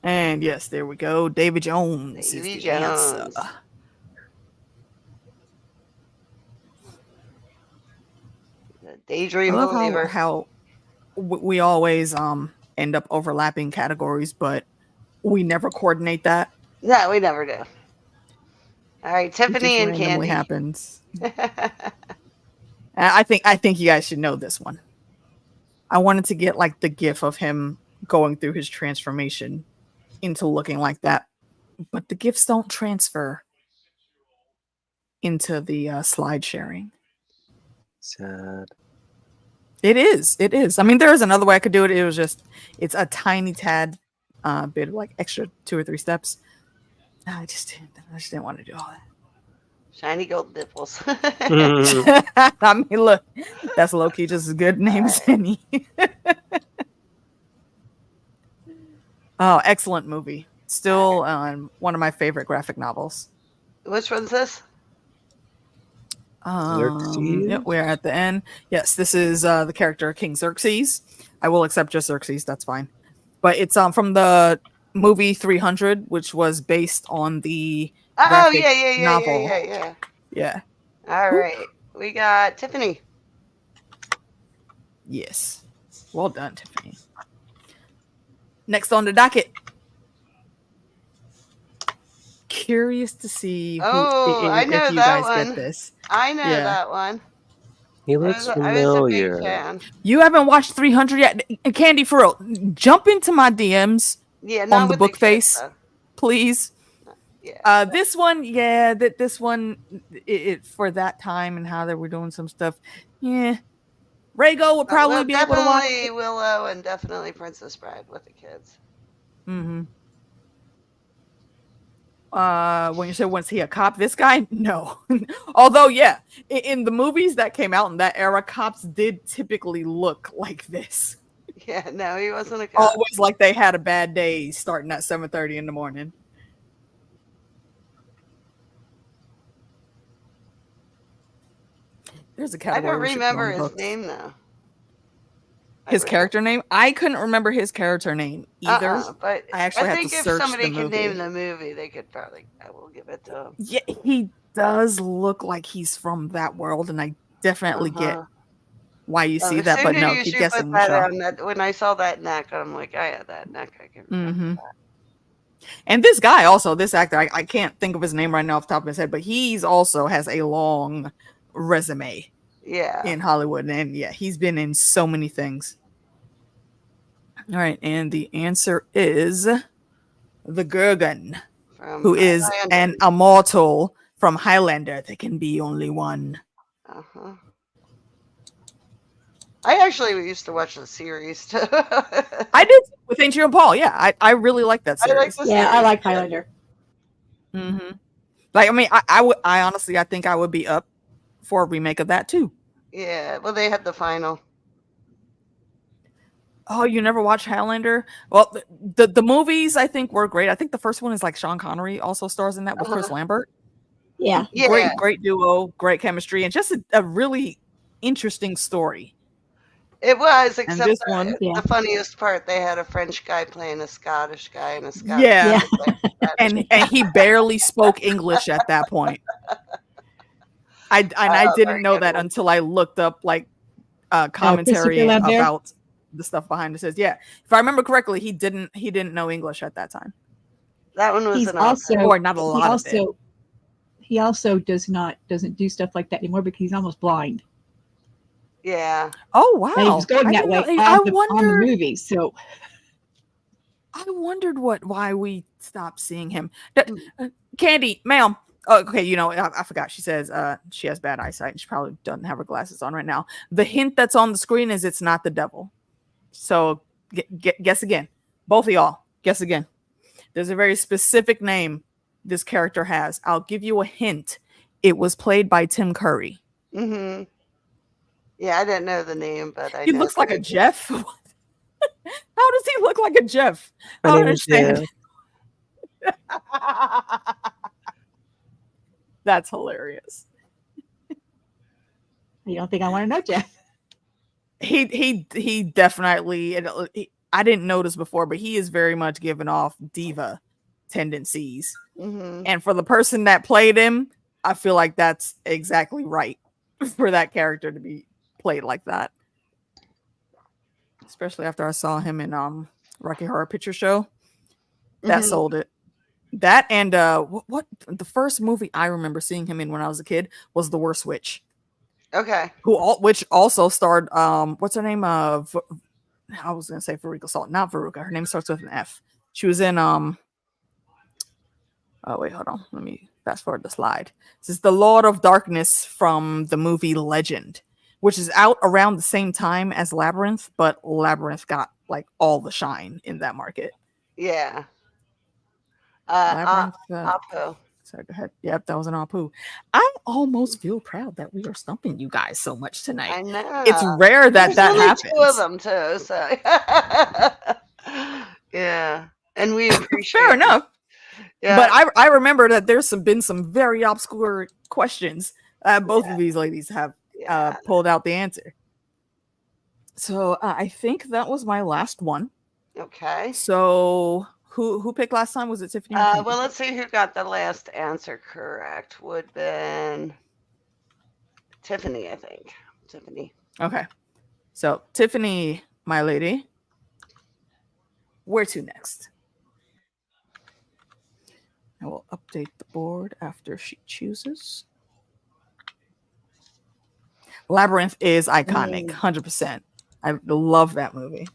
And yes, there we go. David Jones is Davy the Jones. answer. The I daydream love believer. how we always end up overlapping categories, but we never coordinate that. No, we never do. All right, It just Tiffany and randomly Candy. happens. I think you guys should know this one. I wanted to get like the gif of him going through his transformation into looking like that, but the gifs don't transfer into the slide sharing. Sad. It is. I mean, there is another way I could do it. It's a tiny tad bit of like extra 2 or 3 steps. I just didn't want to do all that. Shiny gold nipples. Mhm. I mean, look, that's low key just as good name as any. Oh, excellent movie. Still one of my favorite graphic novels. Which one's this? Xerxes? Yep, we're at the end. Yes, this is the character King Xerxes. I will accept just Xerxes. That's fine. But it's from the movie 300, which was based on the graphic novel. Yeah. Yeah. All right, we got Tiffany. Yes. Well done, Tiffany. Next on the docket. Curious to see I know if you that guys one. get this. I know Yeah. that one. He looks I was a familiar. big fan. You haven't watched 300 yet? Candy, for real, jump into my DMs Yeah, not on the with book kids, face, though. please. Yeah. This one, this one, it for that time and how they were doing some stuff. Yeah, Rhaego would probably be able to watch. Definitely Willow and definitely Princess Bride with the kids. Mm-hmm. When you say was he a cop? This guy, no. Although, yeah, in the movies that came out in that era, cops did typically look like this. Yeah, no, he wasn't a cop. Always like they had a bad day starting at 7:30 in the morning. There's a I category. don't we should put on remember the his books. name though. His character name? I couldn't remember his character name either. But I actually had think to if search somebody the could name movie. the movie, they could probably. I will give it to him. Yeah, he does look like he's from that world, and I definitely get why you see that. But no, keep guessing, Michelle. When I saw that neck, I'm like, I had that neck. I can remember that. And this guy also, this actor, I can't think of his name right now off the top of his head, but he's also has a long resume. Yeah. In Hollywood, and yeah, he's been in so many things. All right, and the answer is the Gurgan, who is an immortal from Highlander. There can be only one. Uh-huh. I actually used to watch the series too. I did with Andrew and Paul. Yeah, I really like that series. I like Highlander. Mm-hmm. Like, I mean, I honestly, I think I would be up for a remake of that too. Yeah, well, they had the final. Oh, you never watched Highlander? Well, the movies I think were great. I think the first one is like Sean Connery also stars in that with Chris Lambert. Yeah. Great duo, great chemistry, and just a really interesting story. It was, And except this one, Yeah. the funniest part, they had a French guy playing a Scottish guy and a Scottish yeah, guy playing a Scottish and he barely spoke English at that point. I very didn't know good that one. until I looked up like Christopher commentary Lambert. about the stuff behind it. Says, yeah, if I remember correctly, he didn't know English at that time, That one was He's an also opera. or not a he lot of it. also he also doesn't do stuff like that anymore because he's almost blind. Yeah. Oh And he wow, was going I that didn't way know. on the movie. So I wondered why we stopped seeing him. Candy, ma'am. Oh, okay, you know, I forgot. She says she has bad eyesight and she probably doesn't have her glasses on right now. The hint that's on the screen is it's not the devil. So guess again. Both of y'all, guess again. There's a very specific name this character has. I'll give you a hint. It was played by Tim Curry. Mm-hmm. Yeah, I didn't know the name, but I He know looks like that a it was- Jeff. How does he look like a Jeff? I My don't name is understand. Jeff. That's hilarious. you don't think I want to know, Jeff? He definitely. I didn't notice before, but he is very much giving off diva tendencies. Mhm. And for the person that played him, I feel like that's exactly right for that character to be played like that. Especially after I saw him in Rocky Horror Picture Show, that Mhm. sold it. That and what the first movie I remember seeing him in when I was a kid was The Worst Witch, Okay. which also starred what's her name? I was gonna say Veruca Salt, not Veruca. Her name starts with an F. She was in oh wait, hold on. Let me fast forward the slide. This is the Lord of Darkness from the movie Legend, which is out around the same time as Labyrinth, but Labyrinth got like all the shine in that market. Yeah. Labyrinth. Apo. Sorry, go ahead. Yep, that was an Apu. I almost feel proud that we are stumping you guys so much tonight. I know. It's rare that There's only happens. 2 of them too, so yeah. And we appreciate Fair it. enough. Yeah. But I remember that there's been some very obscure questions. Both of these ladies have Yeah. pulled out the answer. So I think that was my last one. Okay. So who picked last time? Was it Tiffany? Or Candy? Well, let's see who got the last answer correct. Would been Tiffany, I think. Tiffany. Okay. So Tiffany, my lady, where to next? I will update the board after she chooses. Labyrinth is iconic, 100%. I love that movie.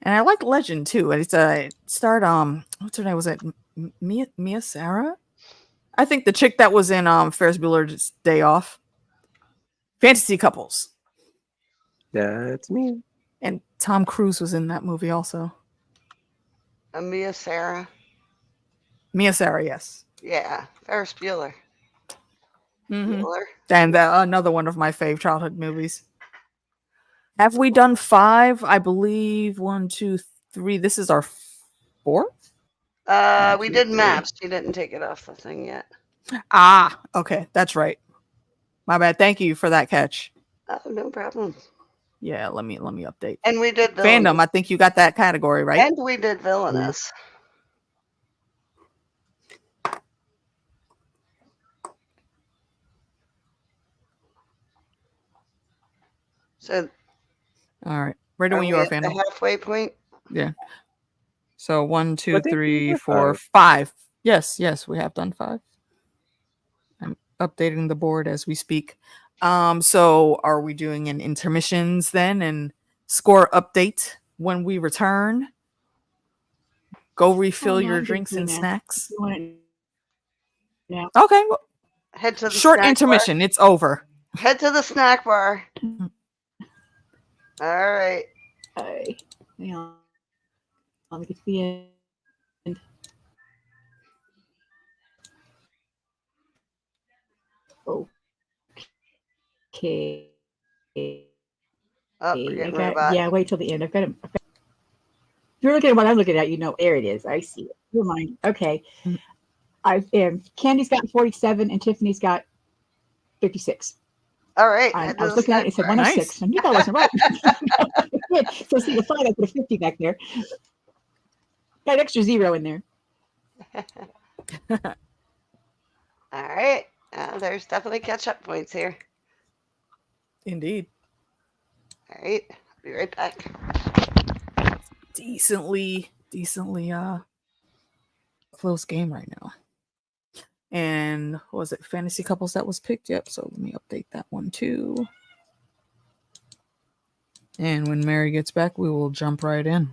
And I like Legend too. It's it starred what's her name? Was it Mia Sarah? I think the chick that was in Ferris Bueller's Day Off. Fantasy Couples. That's me. And Tom Cruise was in that movie also. Mia Sarah. Mia Sarah, yes. Yeah. Ferris Bueller. Mhm. Bueller. And another one of my fave childhood movies. Have we done 5? I believe 1, 2, 3. This is our 4th. We did maps. She didn't take it off the thing yet. Ah, okay, that's right. My bad. Thank you for that catch. Oh, no problem. Yeah, let me update. And we did Fandom. I think you got that category right. And we did villainous. So All right, ready when you we are, at the Fandom. halfway point. Yeah. So 1, 2, What did 3, you do? 4, 5. Yes, we have done 5. I'm updating the board as we speak. So are we doing an intermissions then and score update when we return? Go refill your drinks and snacks. You want it now? Okay, well, Head to the short snack intermission. It's over. Bar. Head to the snack bar. All right. Hang on. Let me get to the end. Okay. Oh, we're getting robot. Yeah, wait till the end. I've got it. If you're looking at what I'm looking at, you know, there it is. I see it. Never mind. Okay. Candy's got 47 and Tiffany's got 56. All right. I head to was the looking at it. It snack said bar. 106. I knew that wasn't right. So see the 5, I put a 50 back there. Got an extra 0 in there. All right. There's definitely catch-up points here. Indeed. All right. I'll be right back. Decently close game right now. And what was it fantasy couples that was picked? Yep. So let me update that one too. And when Mary gets back, we will jump right in.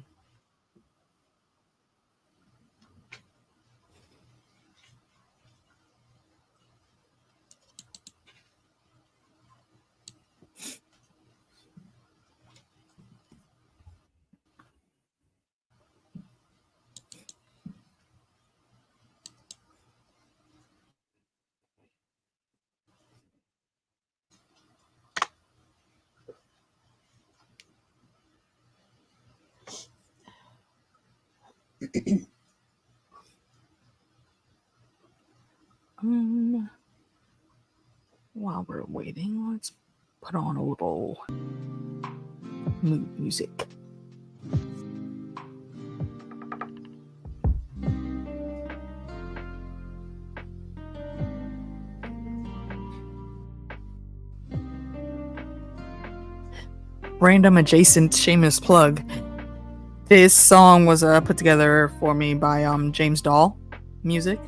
While we're waiting, let's put on a little mood music. Random adjacent shameless plug. This song was put together for me by James Dahl Music,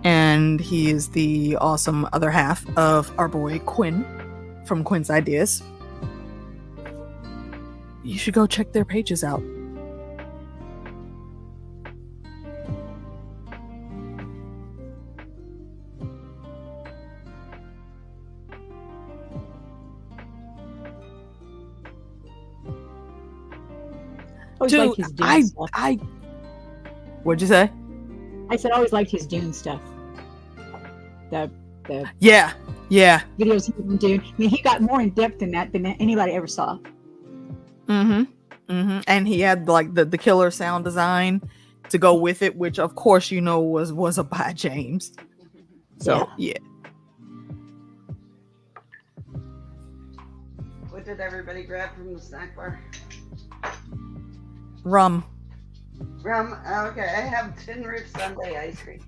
and he is the awesome other half of our boy Quinn from Quinn's Ideas. You should go check their pages out. Always Dude, liked his Dune stuff. What'd you say? I said I always liked his Dune stuff. The Yeah. videos he would do. I mean, he got more in depth in that than anybody ever saw. And he had like the killer sound design to go with it, which of course was by James. So yeah. What did everybody grab from the snack bar? Rum. Okay, I have Tin Roof Sundae ice cream.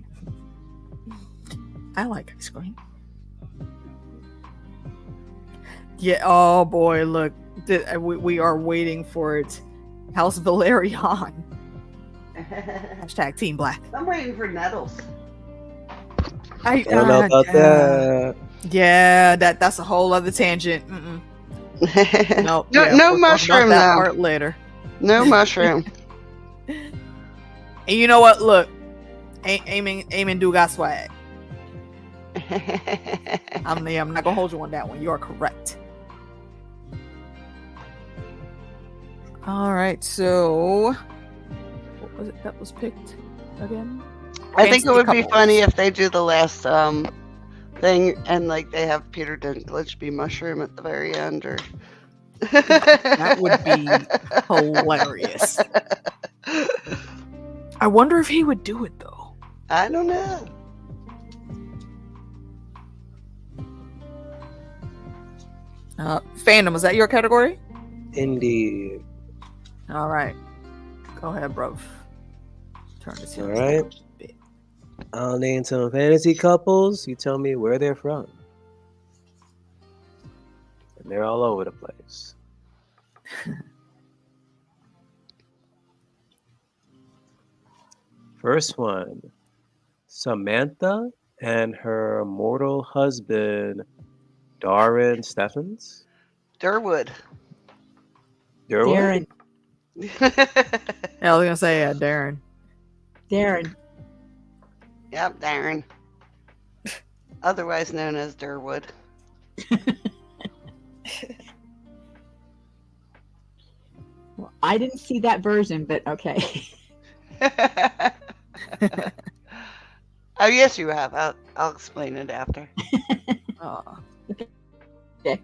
I like ice cream. Yeah. Oh boy, look, we are waiting for it. House Valerian. Hashtag Team Black. I'm waiting for Nettles. I don't know about that. Yeah, that's a whole other tangent. No, No we'll talk mushroom about that now. part later. No mushroom. And you know what? Look, Aiming do got swag. I'm not gonna hold you on that one. You are correct. All right, so what was it that was picked again? I think it would be Couples. funny if they do the last thing and like they have Peter Dinklage be mushroom at the very end, or That would be hilarious. I wonder if he would do it though. I don't know. Fandom, is that your category? Indeed. All right, go ahead, bro. Turn this All here. right. I'll name some fantasy couples. You tell me where they're from. And they're all over the place. First one, Samantha and her mortal husband, Darren Steffens. Durwood. Darren. Yeah, I was gonna say Darren. Darren. Yep, Darren. Otherwise known as Durwood. Well, I didn't see that version, but okay. Oh, yes, you have. I'll explain it after. Okay.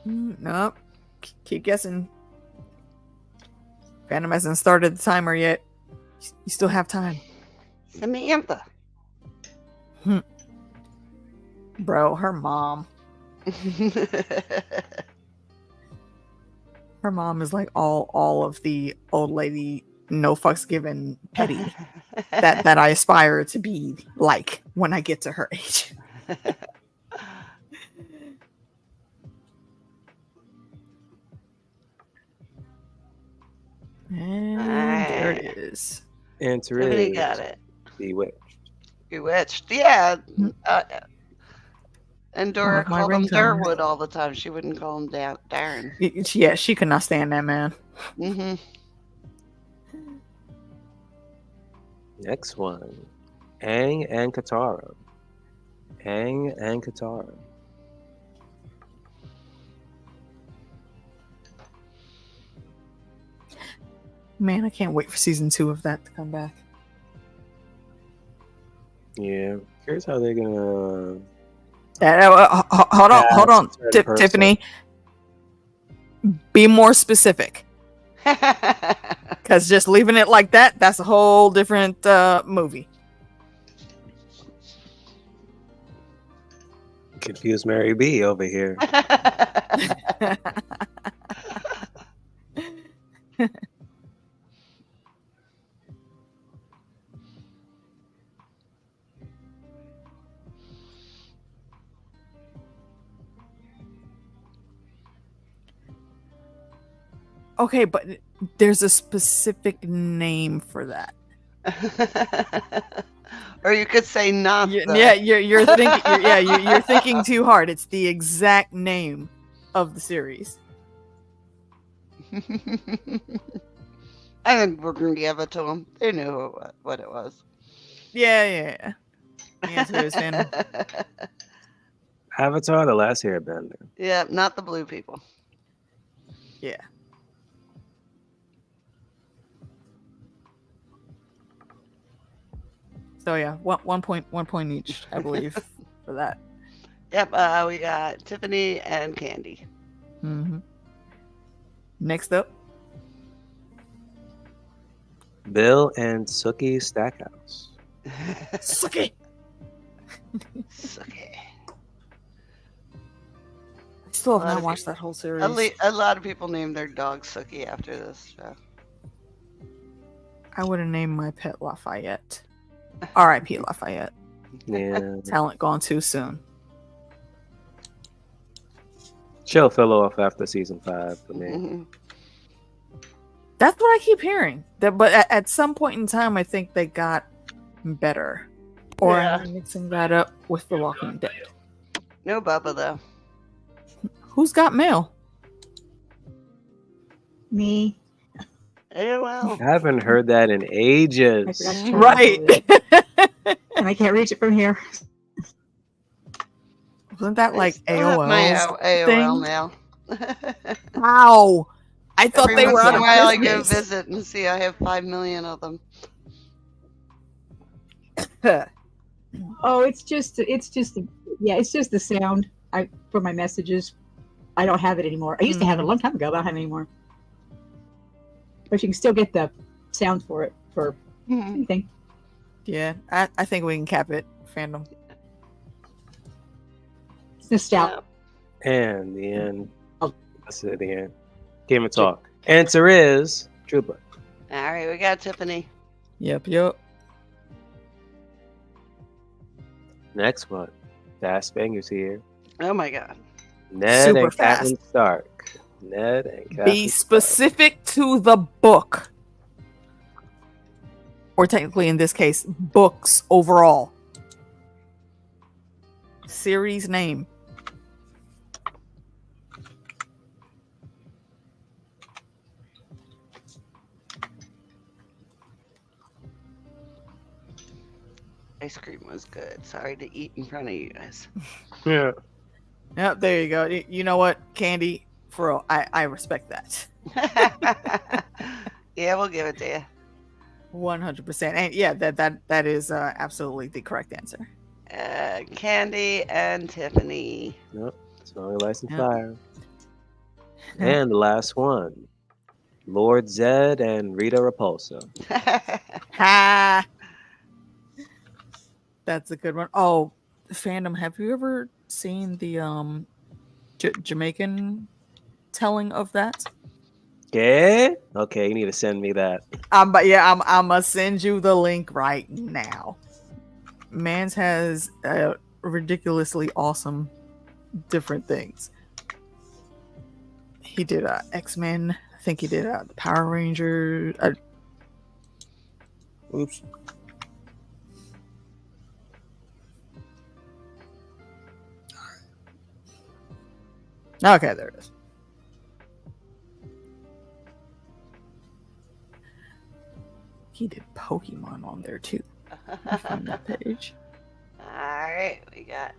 Nope. Keep guessing. Phantom hasn't started the timer yet. You still have time. Samantha. Bro, her mom. Her mom is like all of the old lady, no fucks given, petty that I aspire to be like when I get to her age. And there it is. Answer Tiffany is got it. Bewitched. Bewitched. Yeah. And One Dora of my called him ringtones. Durwood all the time. She wouldn't call him Darren. Yeah, she could not stand that man. Mm-hmm. Next one. Aang and Katara. Aang and Katara. Man, I can't wait for season 2 of that to come back. Yeah. Here's how they're gonna Hold on, certain person. Tiffany. Be more specific. Because just leaving it like that's a whole different movie. Confused Mary B over here. Okay, but there's a specific name for that. Or you could say not. Yeah, you're thinking. You're thinking too hard. It's the exact name of the series. I think we're gonna give it to them. They knew what it was. Yeah. The answer is Fandom. Avatar: The Last Airbender. Yeah, not the blue people. Yeah. So yeah, one point each, I believe, for that. Yep, we got Tiffany and Candy. Mm-hmm. Next up, Bill and Sookie Stackhouse. Suki. Sucky. I still have A lot not of watched that whole series. A lot of people named their dog Suki after this show. I would have named my pet Lafayette. R.I.P. Lafayette. Yeah. Talent gone too soon. Show fell off after season 5 for me. Mhm. That's what I keep hearing. But at some point in time, I think they got better. Or Yeah. I'm mixing that up with The Walking Dead. No Bubba though. Who's got mail? Me. AOL. I haven't heard that in I ages. forgot to turn Right. it off. And I can't reach it from here. Wasn't that like I still have my AOL's AOL thing? mail. How? I thought Every they were once out in a of while I go business. visit and see I have 5 million of them. Oh, it's just the sound. For my messages. I don't have it anymore. I used to have it a long time ago, but I don't have it anymore. But you can still get the sound for it for Mhm. anything. Yeah, I think we can cap it. Fandom. It's nostalgia. And the end. Oh. That's it, the end. Game of Talk. Answer is True Blood. All right, we got Tiffany. Yep. Next one. Fast Fingers here. Oh my god. Ned Super and fast. Catelyn Stark. Ned and Catelyn Be Stark. specific to the book. Or technically, in this case, books overall. Series name. Ice cream was good. Sorry to eat in front of you guys. Yeah. Yep, there you go. You know what, Candy? For real, I respect that. Yeah, we'll give it to you. 100%. And yeah, that is absolutely the correct answer. Candy and Tiffany. Yep. Song of Ice and Yep. Fire. And the last one. Lord Zed and Rita Repulsa. Ha! That's a good one. Oh, Fandom, have you ever seen the Jamaican telling of that? Yeah? Okay, you need to send me that. But yeah, I'm gonna send you the link right now. Mans has ridiculously awesome different things. He did X-Men. I think he did the Power Rangers. Oops. Okay, there it is. He did Pokemon on there too. Let me find that page. All right, we got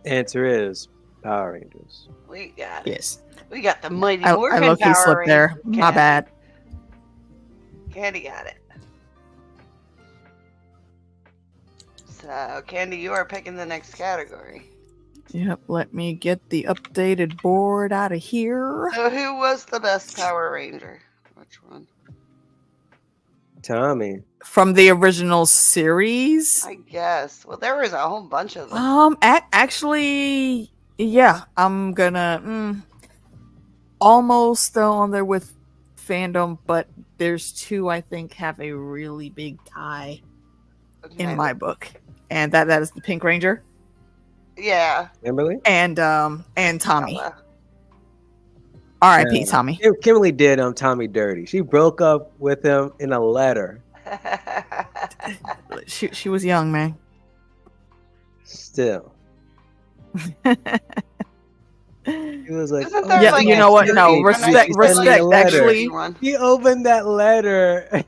Answer is Power Rangers. Yes. We got the Mighty I Morphin low-key Power slipped there. Rangers. My Candy. bad. Candy got it. So, Candy, you are picking the next category. Yep, let me get the updated board out of here. So, who was the best Power Ranger? Which one? Tommy. From the original series. I guess. Well, there was a whole bunch of them. Actually, yeah, I'm gonna almost on there with Fandom, but there's two I think have a really big tie Okay. in my book, and that is the Pink Ranger Yeah. Kimberly? and Tommy. Ella. R.I.P. Yeah. Tommy. Kimberly did Tommy dirty. She broke up with him in a letter. She was young, man. Still. He was like, Isn't "Oh, there Yeah, like you know what? No, Kimberly, respect, she sent me a respect. letter." Actually, one? He opened that letter.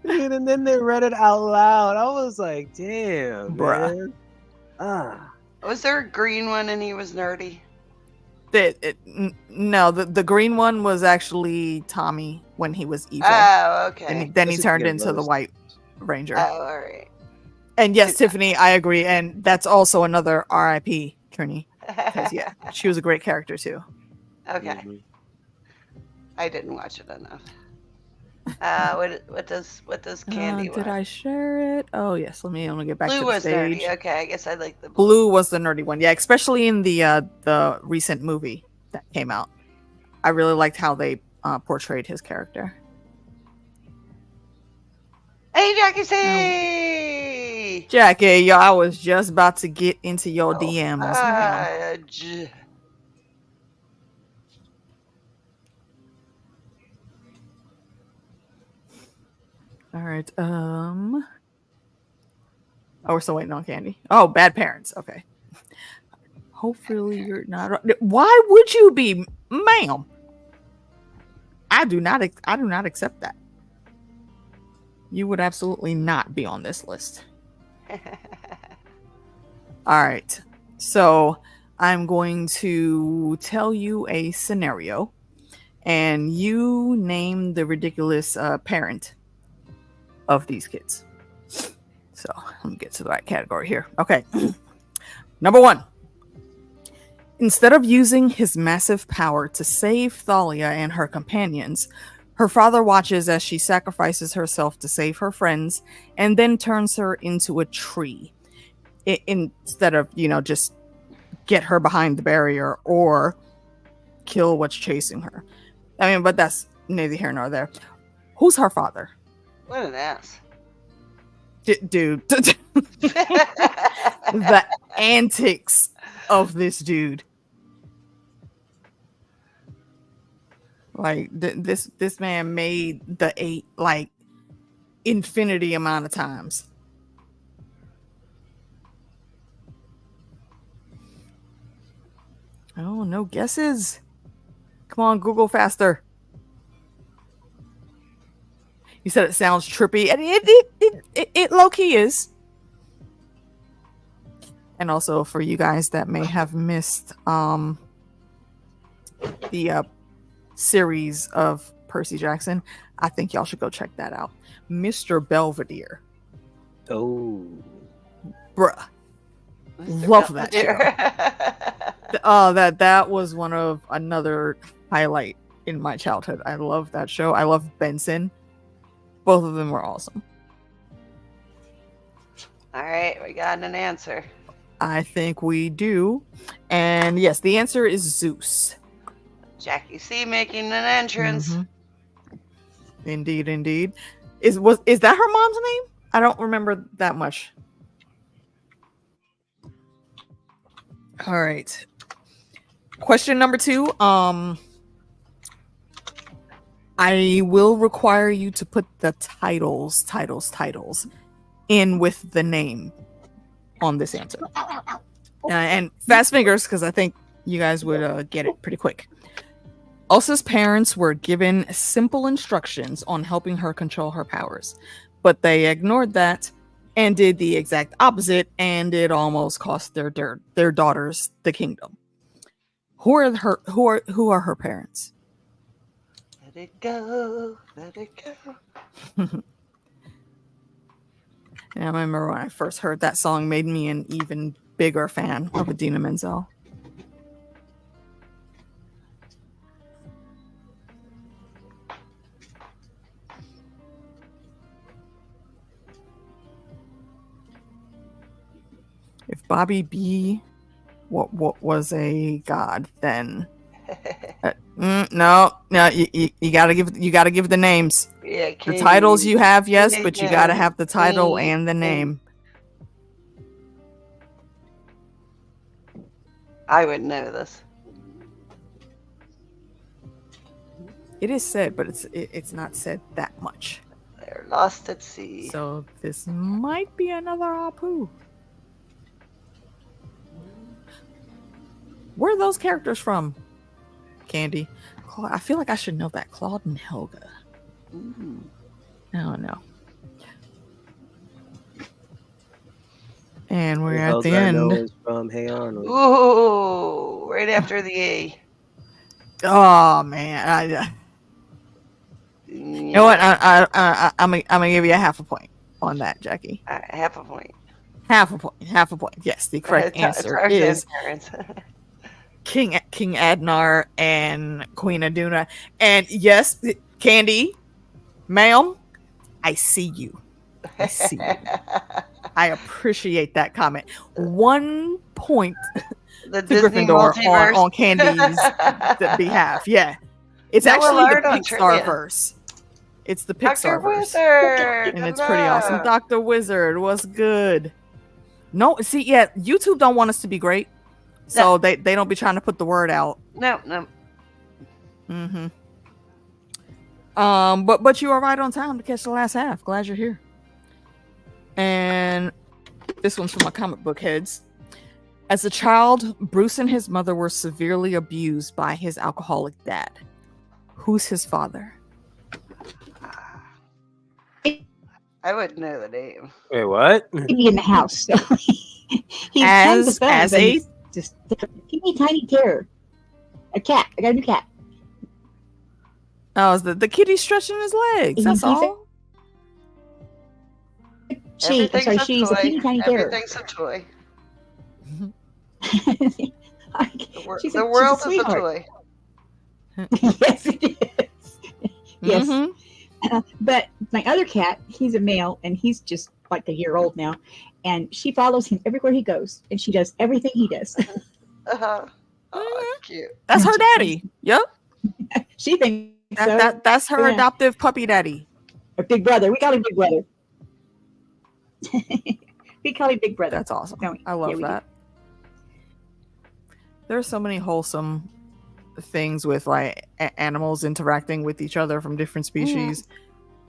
Dude, and then they read it out loud. I was like, damn, Bruh. man. Ah. Was there a green one and he was nerdy? no, the green one was actually Tommy when he was evil. Oh, okay. And then he This is turned getting into the lost. White Ranger. Oh, all right. And yes, Tiffany, I agree. And that's also another RIP, Trini. Because, yeah, she was a great character, too. Okay. Mhm. I didn't watch it enough. What does Candy want? Did I share it? Oh, yes. Let me get back Blue to the was stage. nerdy. Okay, I guess I like the blue. Blue was the nerdy one. Yeah, especially in the recent movie that came out. I really liked how they portrayed his character. Hey, Jackie C! Jackie, yo, I was just about to get into your DMs, man. Fudge. All right. Oh, we're still waiting on Candy. Oh, bad parents. Okay. Hopefully you're not. Why would you be, ma'am? I do not accept that. You would absolutely not be on this list. All right. So I'm going to tell you a scenario, and you name the ridiculous parent of these kids. So let me get to the right category here. Okay. Number 1. Instead of using his massive power to save Thalia and her companions, her father watches as she sacrifices herself to save her friends and then turns her into a tree. Instead of, just get her behind the barrier or kill what's chasing her. I mean, but that's neither here nor there. Who's her father? What an ass. Dude. The antics of this dude. Like, this man made the 8, like, infinity amount of times. Oh, no guesses. Come on, Google faster. You said it sounds trippy, and it low-key is. And also for you guys that may have missed the series of Percy Jackson, I think y'all should go check that out. Mr. Belvedere. Oh. Bruh. Love that show. That was one of another highlight in my childhood. I love that show. I love Benson. Both of them were awesome. All right, we got an answer. I think we do. And yes, the answer is Zeus. Jackie C making an entrance. Mhm. Indeed, indeed. Is that her mom's name? I don't remember that much. All right. Question number 2. I will require you to put the titles in with the name on this answer. And fast fingers, because I think you guys would get it pretty quick. Elsa's parents were given simple instructions on helping her control her powers, but they ignored that and did the exact opposite, and it almost cost their daughters the kingdom. Who are her parents? Let it go, let it go. And I remember when I first heard that song, made me an even bigger fan of Idina Menzel. If Bobby B what was a god, then no, you gotta give the names. Yeah, The titles you have, yes, but you gotta have the title and the name. I would know this. It is said, but it's not said that much. They're lost at sea. So this might be another Apu. Where are those characters from? Candy. I feel like I should know that. Claude and Helga. Ooh. I don't know. And we're at Helga the I know end. is from Hey Arnold. Ooh, right after the A. Oh man! You know what? I'm gonna give you a half a point on that, Jackie. Half a point. Half a point. Half a point. Yes, the correct answer is King Adnar and Queen Aduna. And yes, Candy, ma'am, I see you. I see you. I appreciate that comment. 1 point The to Disney Gryffindor multiverse. on Candy's behalf. Yeah. It's Now actually we'll the learn on Pixar trivia. verse. It's the Dr. Pixar verse. Wizard. And it's pretty awesome. Dr. Wizard was good. No, see, yeah, YouTube don't want us to be great. So they don't be trying to put the word out. No. Mm-hmm. But you are right on time to catch the last half. Glad you're here. And this one's for my comic book heads. As a child, Bruce and his mother were severely abused by his alcoholic dad. Who's his father? I wouldn't know the name. Wait, what? Be in the house. So he As a just give me a tiny terror. A cat. I got a new cat. Oh, is the kitty stretching his legs. That's all. She's a teeny tiny terror. Everything's a toy. She's The a world is a sweetheart. toy. Yes, it is. Yes. Mhm. But my other cat, he's a male, and he's just like a year old now. And she follows him everywhere he goes, and she does everything he does. Uh-huh. Oh, that's cute. That's her daddy. Yep. She thinks so. That's her Yeah. adoptive puppy daddy. Or Big Brother. We call him Big Brother. We call him Big Brother. That's awesome. Don't we? I love Yeah, we that. There are so many wholesome things with like animals interacting with each other from different species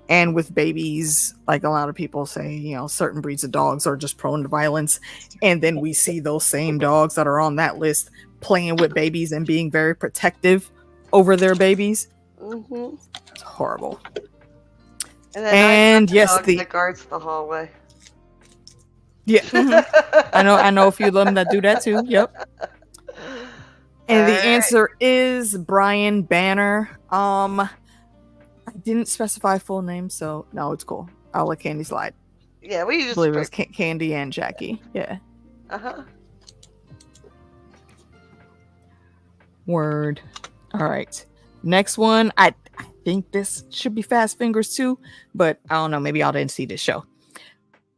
and with babies. Like a lot of people say, you know, certain breeds of dogs are just prone to violence. And then we see those same dogs that are on that list playing with babies and being very protective over their babies. Mm-hmm. It's horrible. And, then And yes, dog that guards the hallway. Yeah. Mhm. I know a few of them that do that too. Yep. And the answer is Brian Banner. I didn't specify full name, so no, it's cool. I'll let Candy slide. Yeah, we I just believe it was Candy and Jackie. Yeah. Uh-huh. Word. All right. Next one, I think this should be Fast Fingers too, but I don't know. Maybe y'all didn't see this show.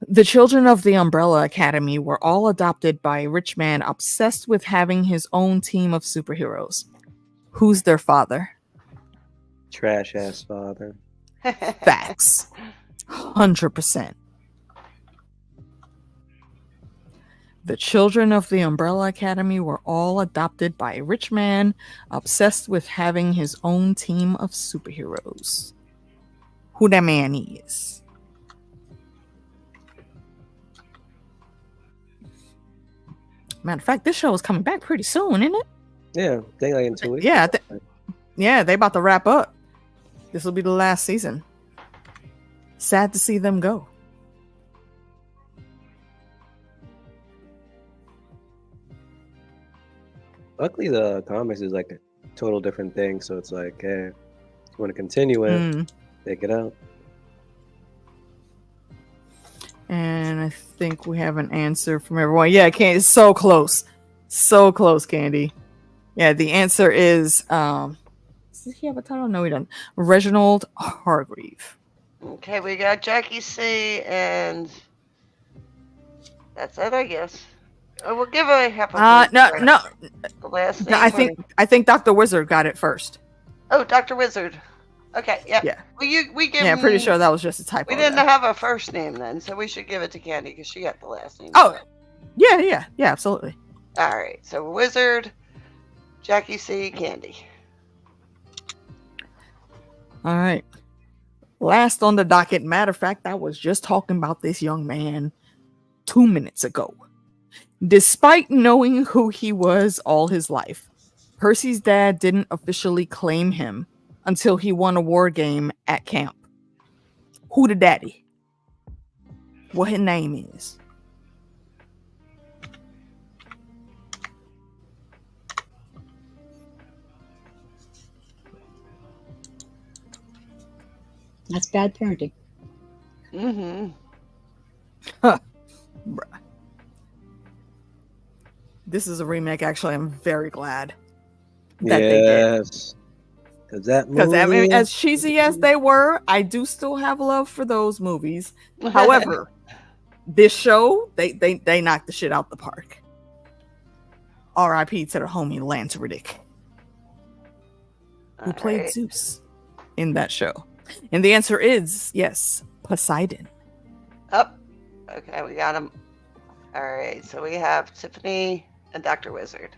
The children of the Umbrella Academy were all adopted by a rich man obsessed with having his own team of superheroes. Who's their father? Trash ass father. Facts. 100%. The children of the Umbrella Academy were all adopted by a rich man obsessed with having his own team of superheroes. Who that man is? Matter of fact, this show is coming back pretty soon, isn't it? Yeah, they like in 2 weeks. Yeah, they about to wrap up. This will be the last season. Sad to see them go. Luckily, the comics is like a total different thing. So it's like, hey, if you want to continue it, take it out. And I think we have an answer from everyone. Yeah, Candy, it's so close. So close, Candy. Yeah, the answer is does he have a title? No, he doesn't. Reginald Hargreave. Okay, we got Jackie C, and that's it, I guess. Oh, we'll give away half of No. the last No, name. I think Dr. Wizard got it first. Oh, Dr. Wizard. Okay, yeah. Yeah. We give Yeah, I'm pretty sure that was just a typo. We didn't there. have a first name then, so we should give it to Candy because she got the last name. Oh, yeah, absolutely. All right, so Wizard, Jackie C, Candy. All right. Last on the docket. Matter of fact, I was just talking about this young man 2 minutes ago. Despite knowing who he was all his life, Percy's dad didn't officially claim him until he won a war game at camp. Who the daddy? What his name is? That's bad parenting. Mm-hmm. Bruh. This is a remake. Actually, I'm very glad that they did. Yes. Because I mean, as cheesy as they were, I do still have love for those movies. However, this show, they knocked the shit out the park. R.I.P. to the homie Lance Riddick, who played Zeus in that show. And the answer is yes, Poseidon. Up. Okay, we got him. All right, so we have Tiffany and Dr. Wizard.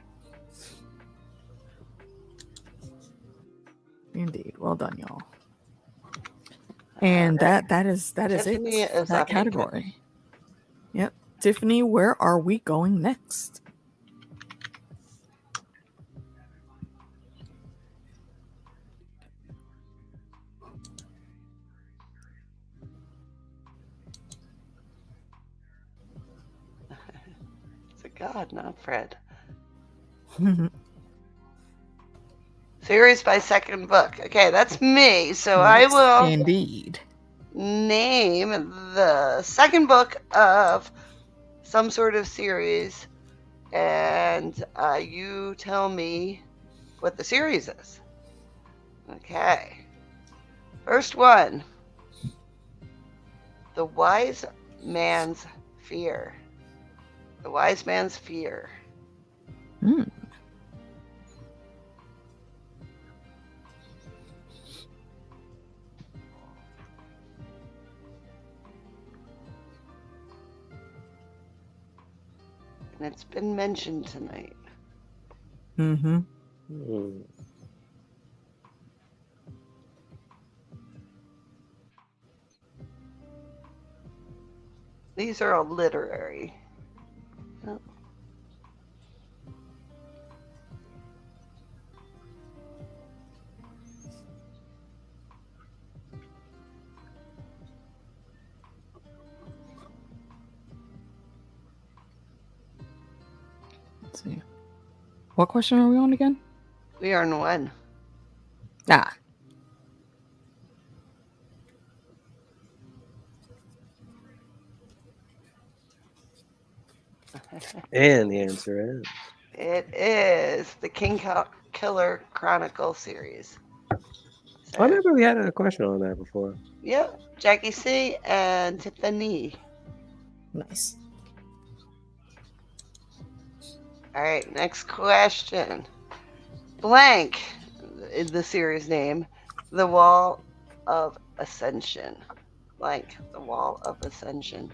Indeed. Well done, y'all. And that is Tiffany it. is That up category. Yep. Tiffany, where are we going next? It's a god, not Fred. Series by second book. Okay, that's me. So I will indeed name the second book of some sort of series, and you tell me what the series is. Okay. First one. The Wise Man's Fear. The Wise Man's Fear. Hmm. And it's been mentioned tonight. Mm-hmm. These are all literary. Oh. Let's see. What question are we on again? We are in one. Ah. And the answer is It is the Killer Chronicle series. I never we had a question on that before. Yep, Jackie C and Tiffany. Nice. All right, next question. Blank is the series name. The Wall of Ascension. Blank. The Wall of Ascension.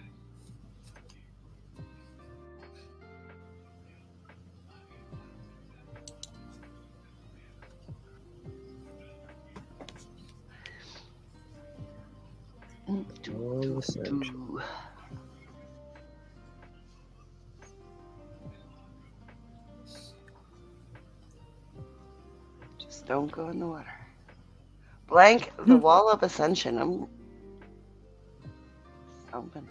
Wall of Ascension. Just don't go in the water. Blank. The Wall of Ascension. I'm open.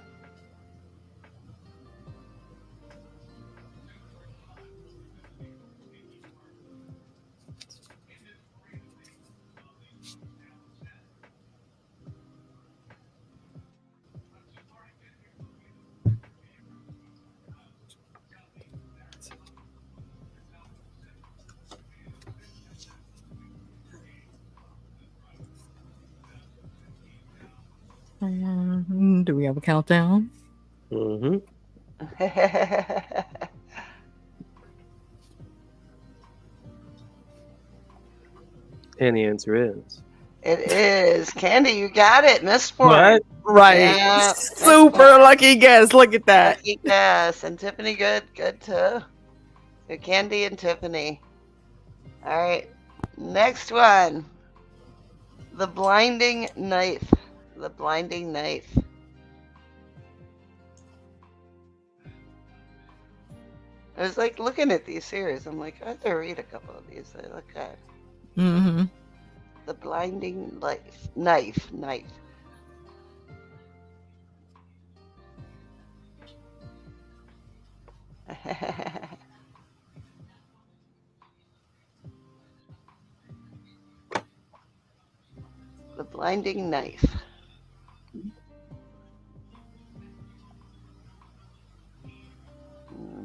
Do we have a countdown? Mm-hmm. And the answer is It is. Candy, you got it. Missed one. what? Right. Yeah, Super lucky guess. Look at that. Lucky guess. And Tiffany, good too. So Candy and Tiffany. All right. Next one. The Blinding Knife. The Blinding Knife. I was like looking at these series. I'm like, I have to read a couple of these. They look good. Mm-hmm. The Blinding Knife. The Blinding Knife.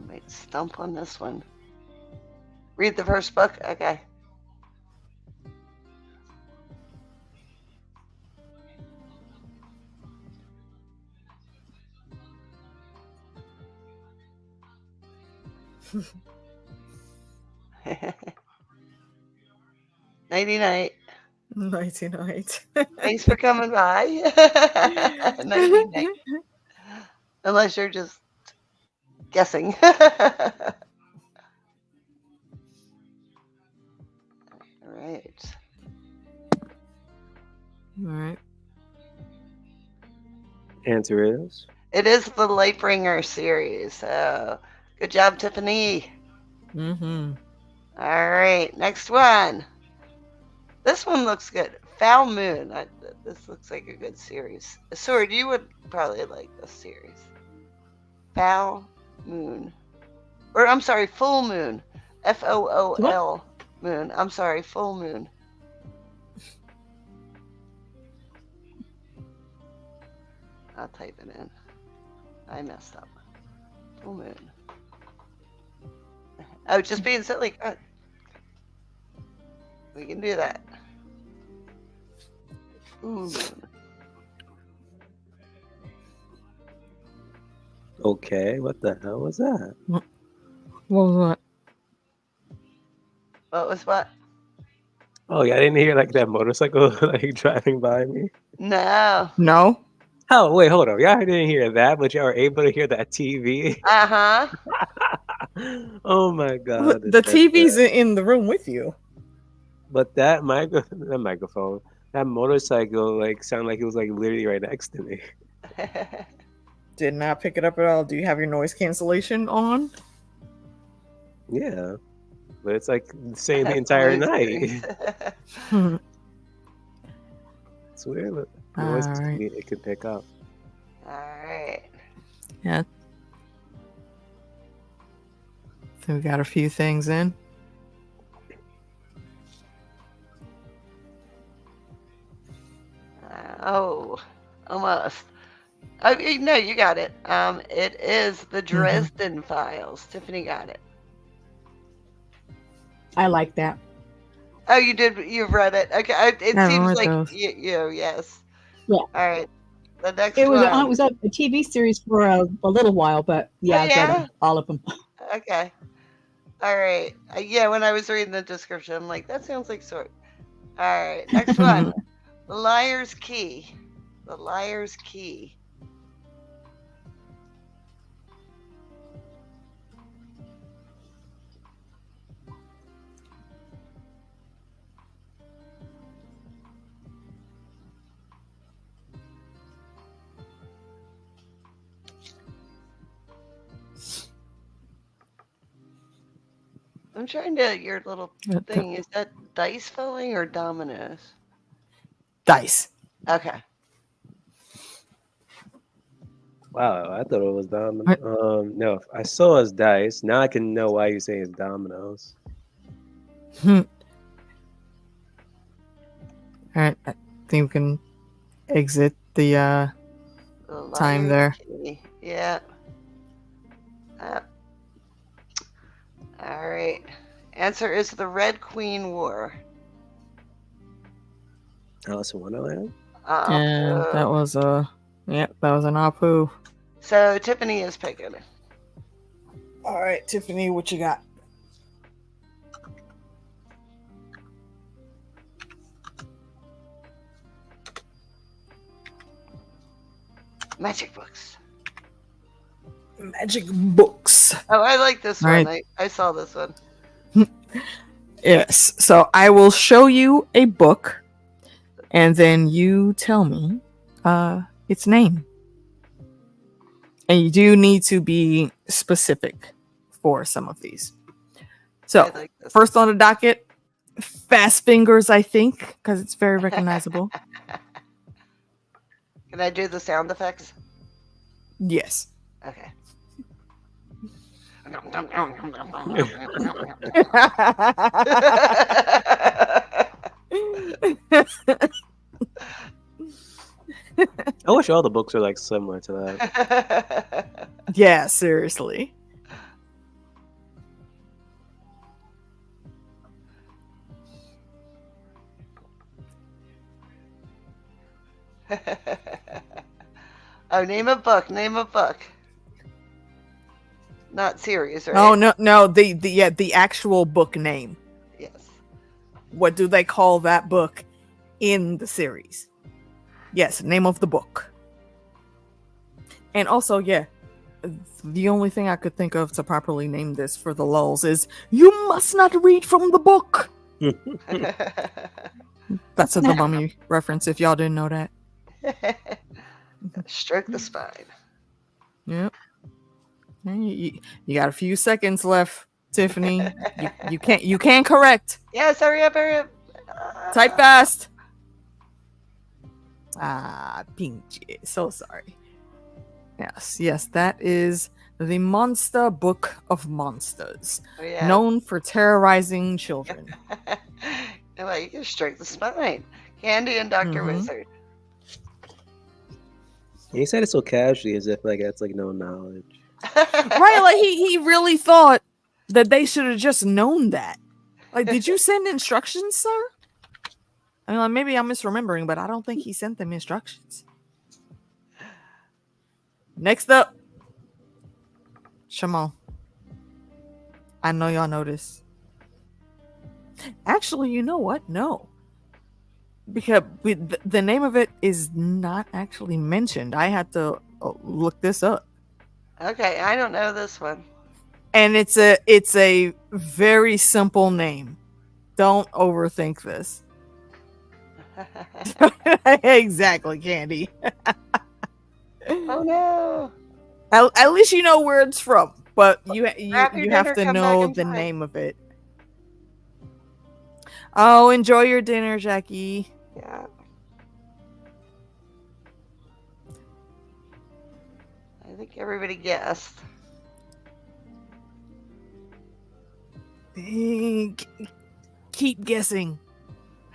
Might stump on this one. Read the first book? Okay. Nighty night. Nighty night. Thanks for coming by. Nighty night. Unless you're just guessing. All right. All right. Answer is It is the Lightbringer series. So good job, Tiffany. Mm-hmm. All right. Next one. This one looks good. Foul Moon. This looks like a good series. Sword, you would probably like this series. Foul Moon. Or, I'm sorry, Full Moon. Fool Moon. I'm sorry, Full Moon. I'll type it in. I messed up. Full Moon. Oh, just being silly. Good. We can do that. Ooh. okay. What the hell was that? What was that? What was what? Oh yeah, I didn't hear like that motorcycle like driving by me. No. No. Oh wait, hold on. Y'all didn't hear that, but y'all were able to hear that TV. Uh-huh. Oh my god. The TV's in the room with you. But that microphone, that motorcycle like sounded like it was like literally right next to me. Did not pick it up at all. Do you have your noise cancellation on? Yeah. But it's like saying the entire night. It's weird. But the noise Alright. it could pick up. Alright. Yeah. So we got a few things in. Oh, almost. Oh, no, you got it. It is the Dresden Files. Tiffany got it. I like that. Oh, you did. You've read it. Okay. It Yeah, I seems read like those. you. Yes. Yeah. All right. The next It one. was a TV series for a little while, but yeah, Oh I've read yeah. them, all of them. Okay. All right. Yeah. When I was reading the description, I'm like, that sounds like sort. All right. Next one. The Liar's Key. The Liar's Key. I'm trying to your little thing. Is that dice falling or dominoes? Dice. Okay. Wow, I thought it was dominoes. No, I saw as dice. Now I can know why you say it's dominoes. All right, I think we can exit the The time Liar's there. Key. Yeah. All right. Answer is the Red Queen War. Alice in Wonderland. And that was that was an Apu. So Tiffany is picking. All right, Tiffany, what you got? Magic books. Magic books. Oh, I like this Right. one. I saw this one. Yes. So I will show you a book, and then you tell me its name. And you do need to be specific for some of these. So I like this. first on the docket, Fast Fingers, I think, because it's very recognizable. Can I do the sound effects? Yes. Okay. I wish all the books are like similar to that. Yeah, seriously. Oh, name a book. Name a book. Not series, right? Oh no, the actual book name. Yes. What do they call that book in the series? Yes, name of the book. And also, yeah, the only thing I could think of to properly name this for the lulz is you must not read from the book. That's a The Mummy reference if y'all didn't know that. Stroke the spine. Yep. You got a few seconds left, Tiffany. You can't correct. Yes, hurry up, hurry up. Type fast. Pinche. So sorry. Yes, that is the Monster Book of Monsters, Oh, yeah. known for terrorizing children. Well, you can stroke the spine. Candy and Dr. Mhm. Wizard. He said it so casually, as if like that's like no knowledge. Right, like he really thought that they should have just known that. Like, did you send instructions, sir? I mean, like, maybe I'm misremembering, but I don't think he sent them instructions. Next up, Shamal. I know y'all know this. Actually, you know what? No. Because the name of it is not actually mentioned. I had to look this up. Okay, I don't know this one. And it's a very simple name. Don't overthink this. Exactly, Candy. Oh no. At least you know where it's from, but you Grab your have dinner, to come back know in the time. name of it. Oh, enjoy your dinner, Jackie. Yeah. I think everybody guessed. Keep guessing.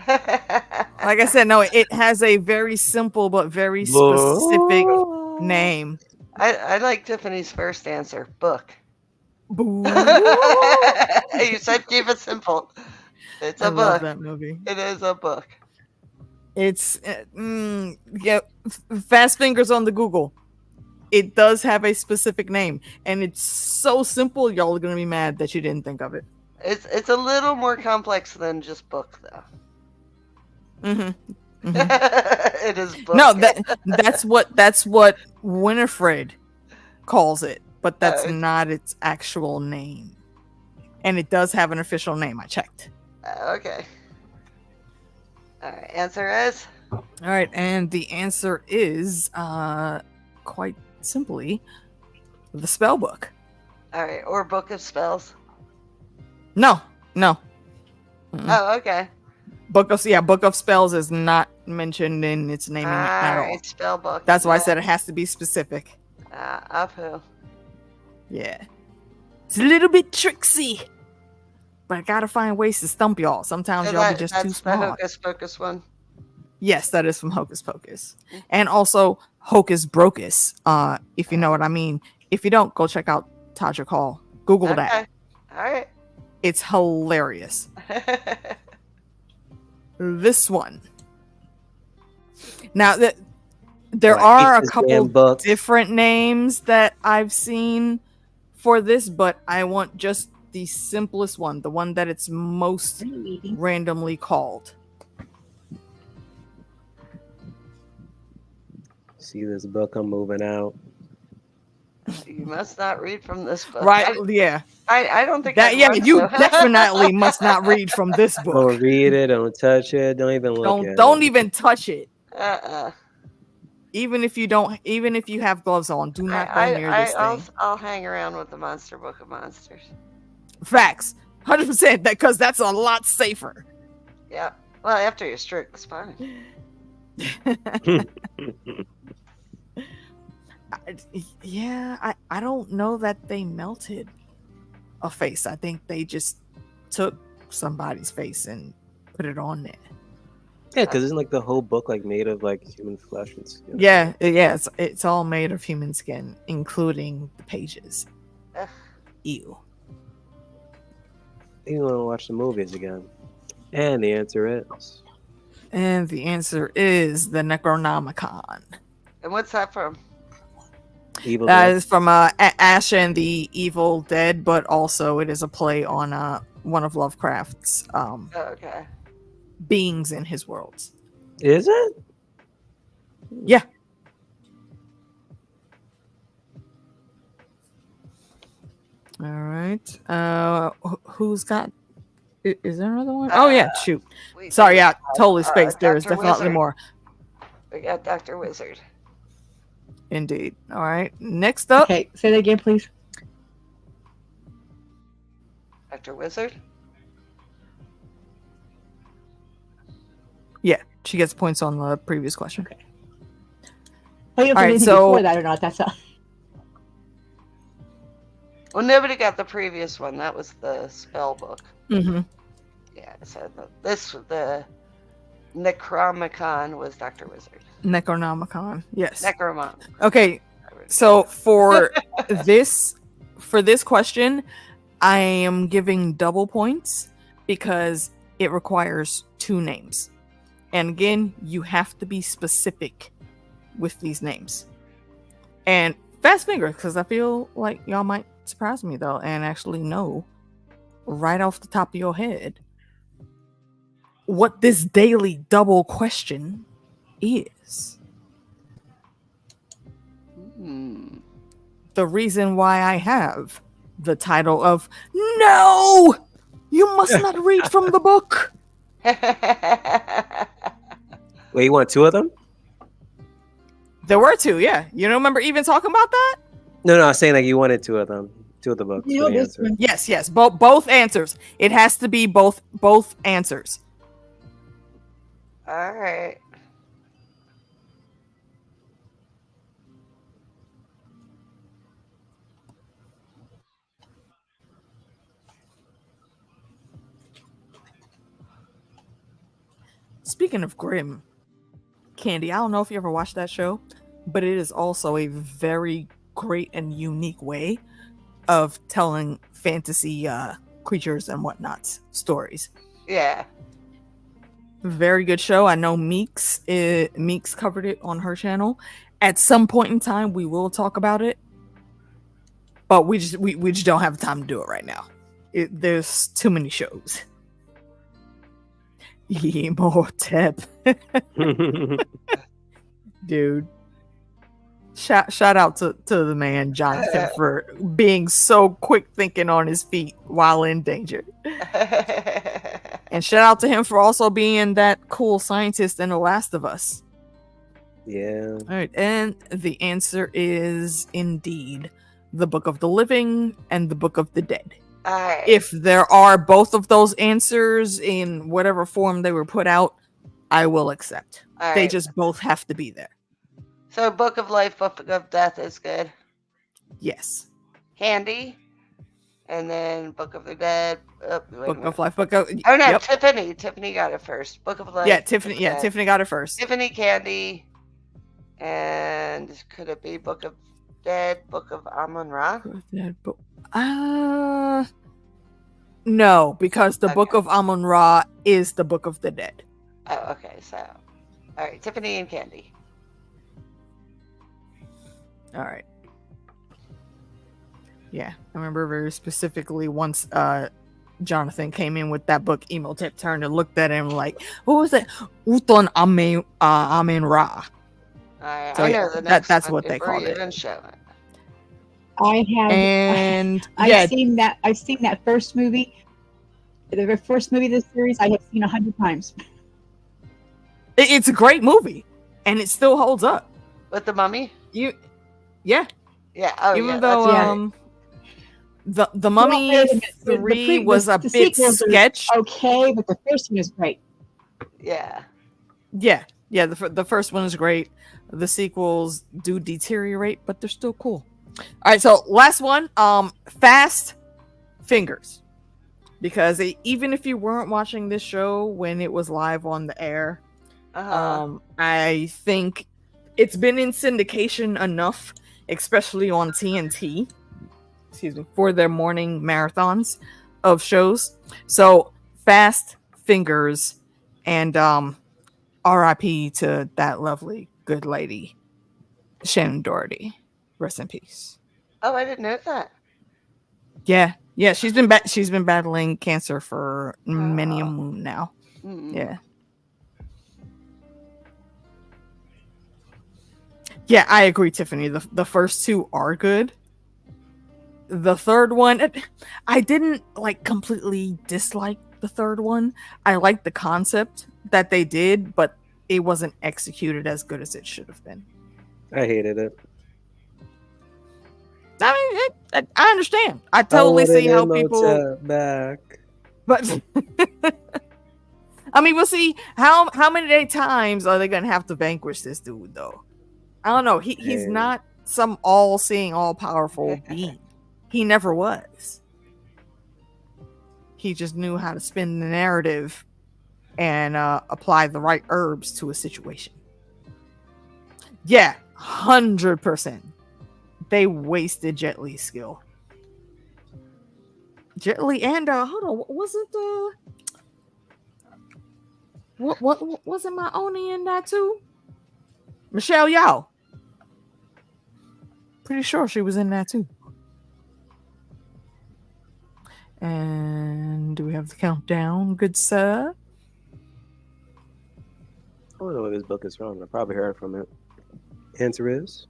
Like I said, no, it has a very simple but very specific name. I like Tiffany's first answer. Book. Boo. You said keep it simple. It's I a love book. that movie. It is a book. It's yeah, fast fingers on the Google. It does have a specific name, and it's so simple. Y'all are gonna be mad that you didn't think of it. It's a little more complex than just book, though. It is book. No, that's what Winifred calls it, but that's it's- not its actual name. And it does have an official name. I checked. Okay. All right. Answer is All right, and the answer is quite simply the spell book. all right, or Book of Spells. No. Oh, okay. Book of Spells is not mentioned in its naming at all. Alright, spell book. That's why I said it has to be specific. Apu. Yeah. It's a little bit tricksy. But I gotta find ways to stump y'all. Sometimes y'all be just too That's the smart. Hocus Pocus one. Yes, that is from Hocus Pocus. And also Hocus Brocus, if you know what I mean. If you don't, go check out Todrick Hall. Google that. Alright. It's hilarious. This one. Now, there Like, are a Aces couple and books. different names that I've seen for this, but I want just the simplest one, the one that it's most What are you eating? randomly called. See this book, I'm moving out. You must not read from this book. Right? Yeah. I don't think That I'd yeah, want you to. definitely must not read from this book. Don't read it, don't touch it, don't even look at Don't it. even touch it. Uh-uh. Even if you have gloves on, do not go near this thing. I'll hang around with the Monster Book of Monsters. Facts. 100% because that's a lot safer. Yeah. Well, after you're strict, it's fine. I don't know that they melted a face. I think they just took somebody's face and put it on there. Yeah, because isn't like the whole book like made of like human flesh and skin? Yeah, it's all made of human skin, including the pages. Ugh. Ew. You want to watch the movies again? And the answer is And the answer is the Necronomicon. And what's that from? Evil That Dead. is from Ash and the Evil Dead, but also it is a play on one of Lovecraft's Oh, okay. beings in his worlds. Is it? Yeah. All right. Who's got? Is there another one? Oh yeah. Shoot. Sorry. Yeah. Totally spaced. There is Dr. definitely Wizard. more. We got Dr. Wizard. Indeed. All right. Next up. Okay, say that again, please. Dr. Wizard? Yeah. She gets points on the previous question. Okay. Oh, you have All right, anything so- before that or not? That's all. Well, nobody got the previous one. That was the spell book. Mm-hmm. Yeah, so the Necromicon was Dr. Wizard. Necronomicon. Yes. Necromon. Okay. So for this question, I am giving double points because it requires two names. And again, you have to be specific with these names. And fast finger, because I feel like y'all might surprise me though and actually know right off the top of your head what this daily double question is. Hmm. The reason why I have the title of No! You must not read from the book. Wait, you want two of them? There were two, yeah. You don't remember even talking about that? No, I was saying like you wanted two of them. Two of the books. You for know, the this answer. one. Yes. Both answers. It has to be both answers. All right. Speaking of grim, Candy, I don't know if you ever watched that show, but it is also a very great and unique way of telling fantasy creatures and whatnot stories. Yeah. Very good show. I know Meeks covered it on her channel. At some point in time, we will talk about it, but we just don't have time to do it right now. There's too many shows. Emotep, dude. Shout out to the man Jonathan for being so quick thinking on his feet while in danger. And shout out to him for also being that cool scientist in The Last of Us. Yeah. All right, and the answer is indeed the Book of the Living and the Book of the Dead. All right. If there are both of those answers in whatever form they were put out, I will accept. All They right. just both have to be there. So Book of Life, Book of Death is good. Yes. Candy. And then Book of the Dead. Oh, wait a Book minute. of Life, Book of... Oh no, Yep. Tiffany. Tiffany got it first. Book of Life. Yeah, Book of Tiffany. the Yeah, Dead. Tiffany got it first. Tiffany, Candy. And could it be Book of Dead, Book of Amun Ra? No, because the Book Okay. of Amun Ra is the Book of the Dead. Oh, okay. So, all right, Tiffany and Candy. All right. Yeah, I remember very specifically once Jonathan came in with that book, Emotep turned and looked at him like, what was that? Uton Amen Ra. So, I yeah, know the next that's one what they before called you it. even show it. I have. And I've yeah, seen that. I've seen that first movie. The first movie of the series I have seen 100 times. it's a great movie, and it still holds up. With the mummy? Yeah. Yeah. Oh, Even yeah. though that's the Mummy Well, the 3 was a the bit sequels are sketch. Okay, but the first one is great. Yeah. Yeah. The first one is great. The sequels do deteriorate, but they're still cool. All right, so last one, Fast Fingers, because even if you weren't watching this show when it was live on the air, I think it's been in syndication enough, especially on TNT. Excuse me, for their morning marathons of shows. So Fast Fingers, and R.I.P. to that lovely good lady, Shannon Doherty. Rest in peace. Oh, I didn't know that. Yeah, she's been battling cancer for many a moon now. Mm. Yeah, I agree, Tiffany. The first two are good. The third one, I didn't completely dislike the third one. I liked the concept that they did, but it wasn't executed as good as it should have been. I hated it. I mean, I understand. I totally see how people back. But I mean, we'll see how many times are they gonna have to vanquish this dude, though. I don't know. He's not some all-seeing, all-powerful being. He never was. He just knew how to spin the narrative and apply the right herbs to a situation. Yeah, 100%. They wasted Jet Li's skill. Jet Li and hold on, was it what wasn't my Oni in that too? Michelle Yeoh. Pretty sure she was in that too. And do we have the countdown, good sir? I don't know if this book is wrong. I probably heard from it. Answer is?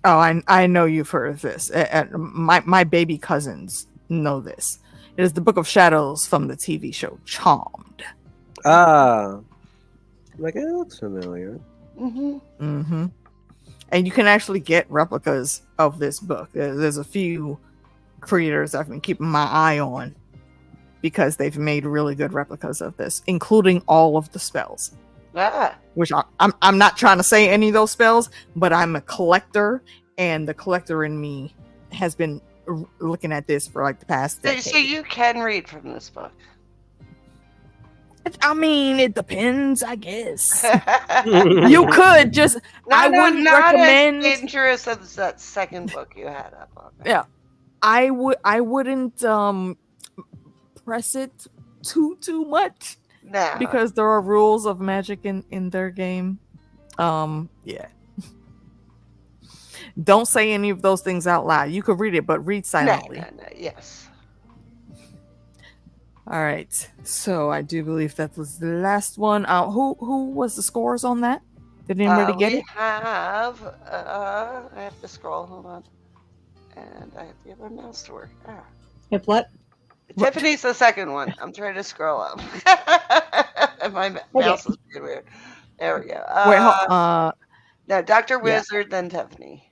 Oh, I know you've heard of this. My baby cousins know this. It is the Book of Shadows from the TV show Charmed. Ah. Like, it looks familiar. And you can actually get replicas of this book. There's a few creators I've been keeping my eye on because they've made really good replicas of this, including all of the spells. Which I'm not trying to say any of those spells, but I'm a collector, and the collector in me has been looking at this for the past decade. So you can read from this book. I mean, it depends, I guess. You could just. I wouldn't recommend. As dangerous as that second book you had up on. Yeah, I wouldn't press it too much Nah. because there are rules of magic in their game. Yeah. Don't say any of those things out loud. You could read it, but read silently. No. Yes. All right. So I do believe that was the last one. Who was the scores on that? Did anybody get We it? have. I have to scroll. Hold on. And I have the other mouse to work. Ah. If what? Tiffany's the second one. I'm trying to scroll up. My mouse is being weird. There we go. Wait, No, Dr. Yeah. Wizard, then Tiffany.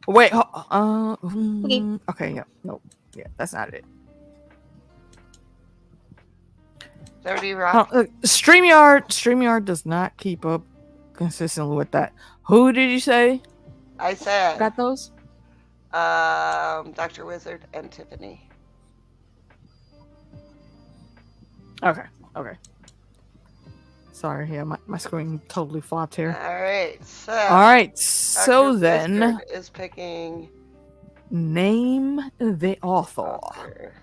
Wait. Okay. Okay. Yeah. Nope. Yeah, that's not it. 30 Rock. StreamYard does not keep up consistently with that. Who did you say I said got those? Dr. Wizard and Tiffany. Okay. Sorry, yeah, my screen totally flopped here. All right. So. So Dr. then, Wizard is picking name the author.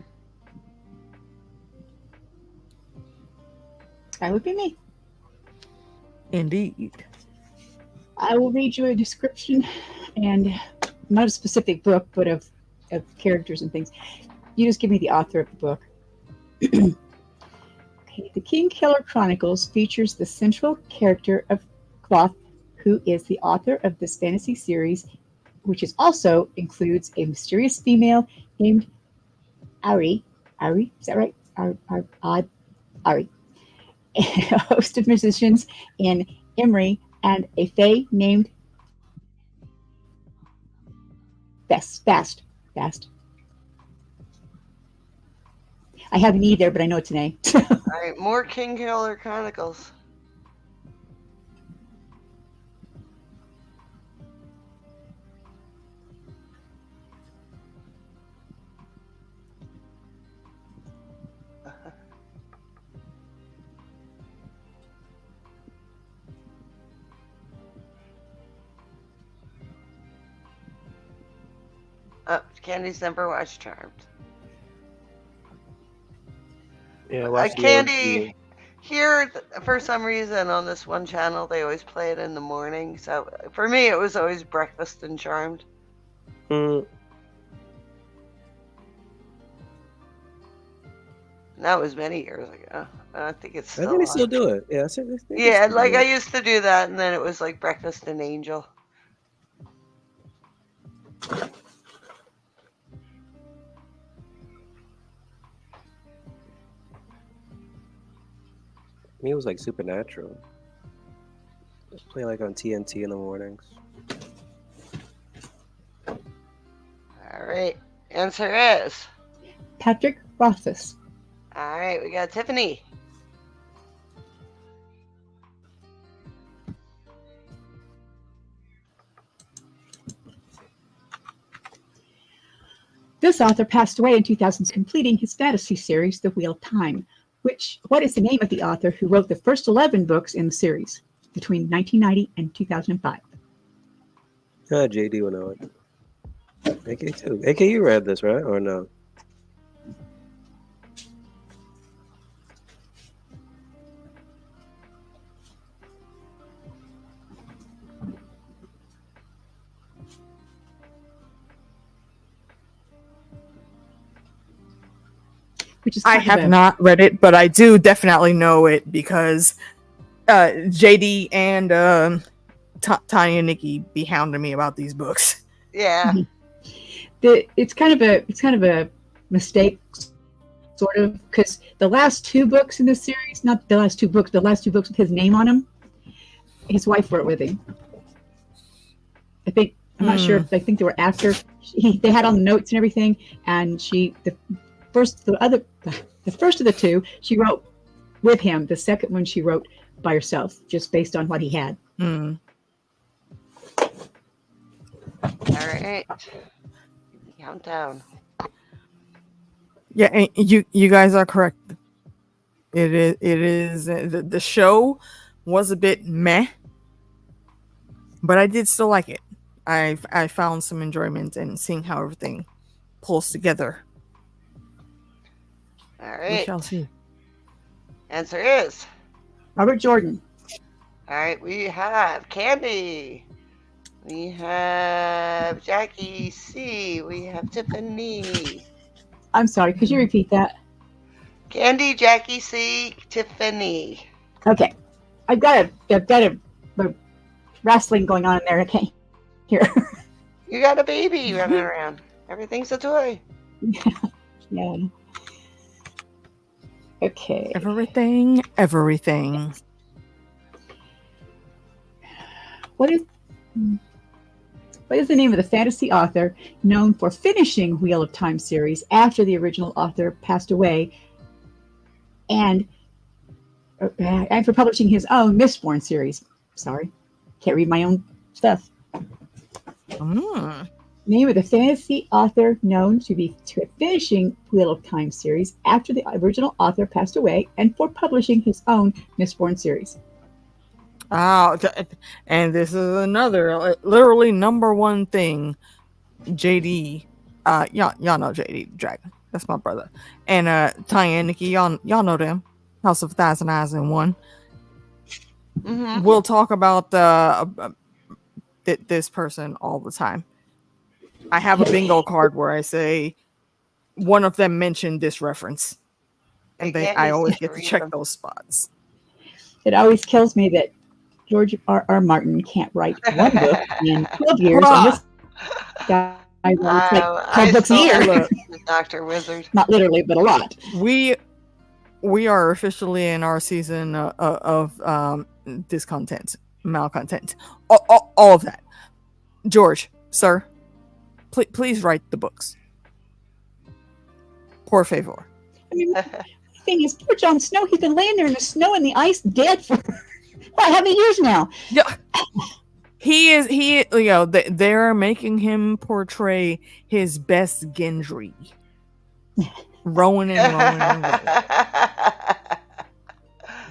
That would be me. Indeed. I will read you a description and not a specific book, but of characters and things. You just give me the author of the book. Okay, The King Killer Chronicles features the central character of Cloth, who is the author of this fantasy series, which also includes a mysterious female named Ari. Ari, is that right? Ari. A host of musicians in Emery, and a fae named Fast. I have an E there, but I know it's an A. All right. More King Killer Chronicles. Candy's never watched Charmed. Yeah, watch the Candy, OG. here, for some reason, on this one channel, they always play it in the morning. So for me, it was always Breakfast and Charmed. Mm, And that was many years ago. I think it's I still think they on. still do it. Yeah, I think they Yeah, still like do I it. used to do that, and then it was like Breakfast and Angel. Me, it was like Supernatural. Play like on TNT in the mornings. All right. Answer is. Patrick Rothfuss. All right, we got Tiffany. This author passed away in 2000, completing his fantasy series, The Wheel of Time. What is the name of the author who wrote the first 11 books in the series between 1990 and 2005? JD will know it. AK too. AK, you read this, right? Or no? Which is I kind of have not read it, but I do definitely know it because JD and Tanya and Nikki be hounding me about these books. Yeah. It's kind of a mistake, sort of, because the last two books in this series, not the last two books, but the last two books with his name on them, his wife wrote with him. I think, I'm not sure, I think they were after, they had all the notes and everything, and the first of the two, she wrote with him. The second one she wrote by herself, just based on what he had. All right. Countdown. Yeah, and you guys are correct. It is the show was a bit meh, but I did still like it. I found some enjoyment in seeing how everything pulls together All We right. shall see. Answer is. Robert Jordan. All right. We have Candy. We have Jackie C. We have Tiffany. I'm sorry. Could you repeat that? Candy, Jackie C, Tiffany. Okay. I've got a wrestling going on in there. I can't hear. You got a baby running around. Everything's a toy. Yeah. Okay. Everything. What is the name of the fantasy author known for finishing Wheel of Time series after the original author passed away, and for publishing his own Mistborn series? Sorry, can't read my own stuff. Name of the fantasy author known to finishing Wheel of Time series after the original author passed away, and for publishing his own Mistborn series. Oh, and this is another literally number one thing. JD, y'all know JD Dragon. That's my brother. And Tanya and Nikki, y'all know them. House of Thousand Eyes and One. Mm-hmm. We'll talk about this person all the time. I have a bingo card where I say one of them mentioned this reference, and I always get to check those spots. It always kills me that George R. Martin can't write one book in 12 years, and this guy writes like 12 books a year. Dr. Wizard. Not literally, but a lot. We are officially in our season of discontent, malcontent, all of that. George, sir, please write the books. Por favor. I mean, the thing is, poor Jon Snow, he's been laying there in the snow and the ice dead for how many years now? Yeah. They're making him portray his best Gendry. Rowing.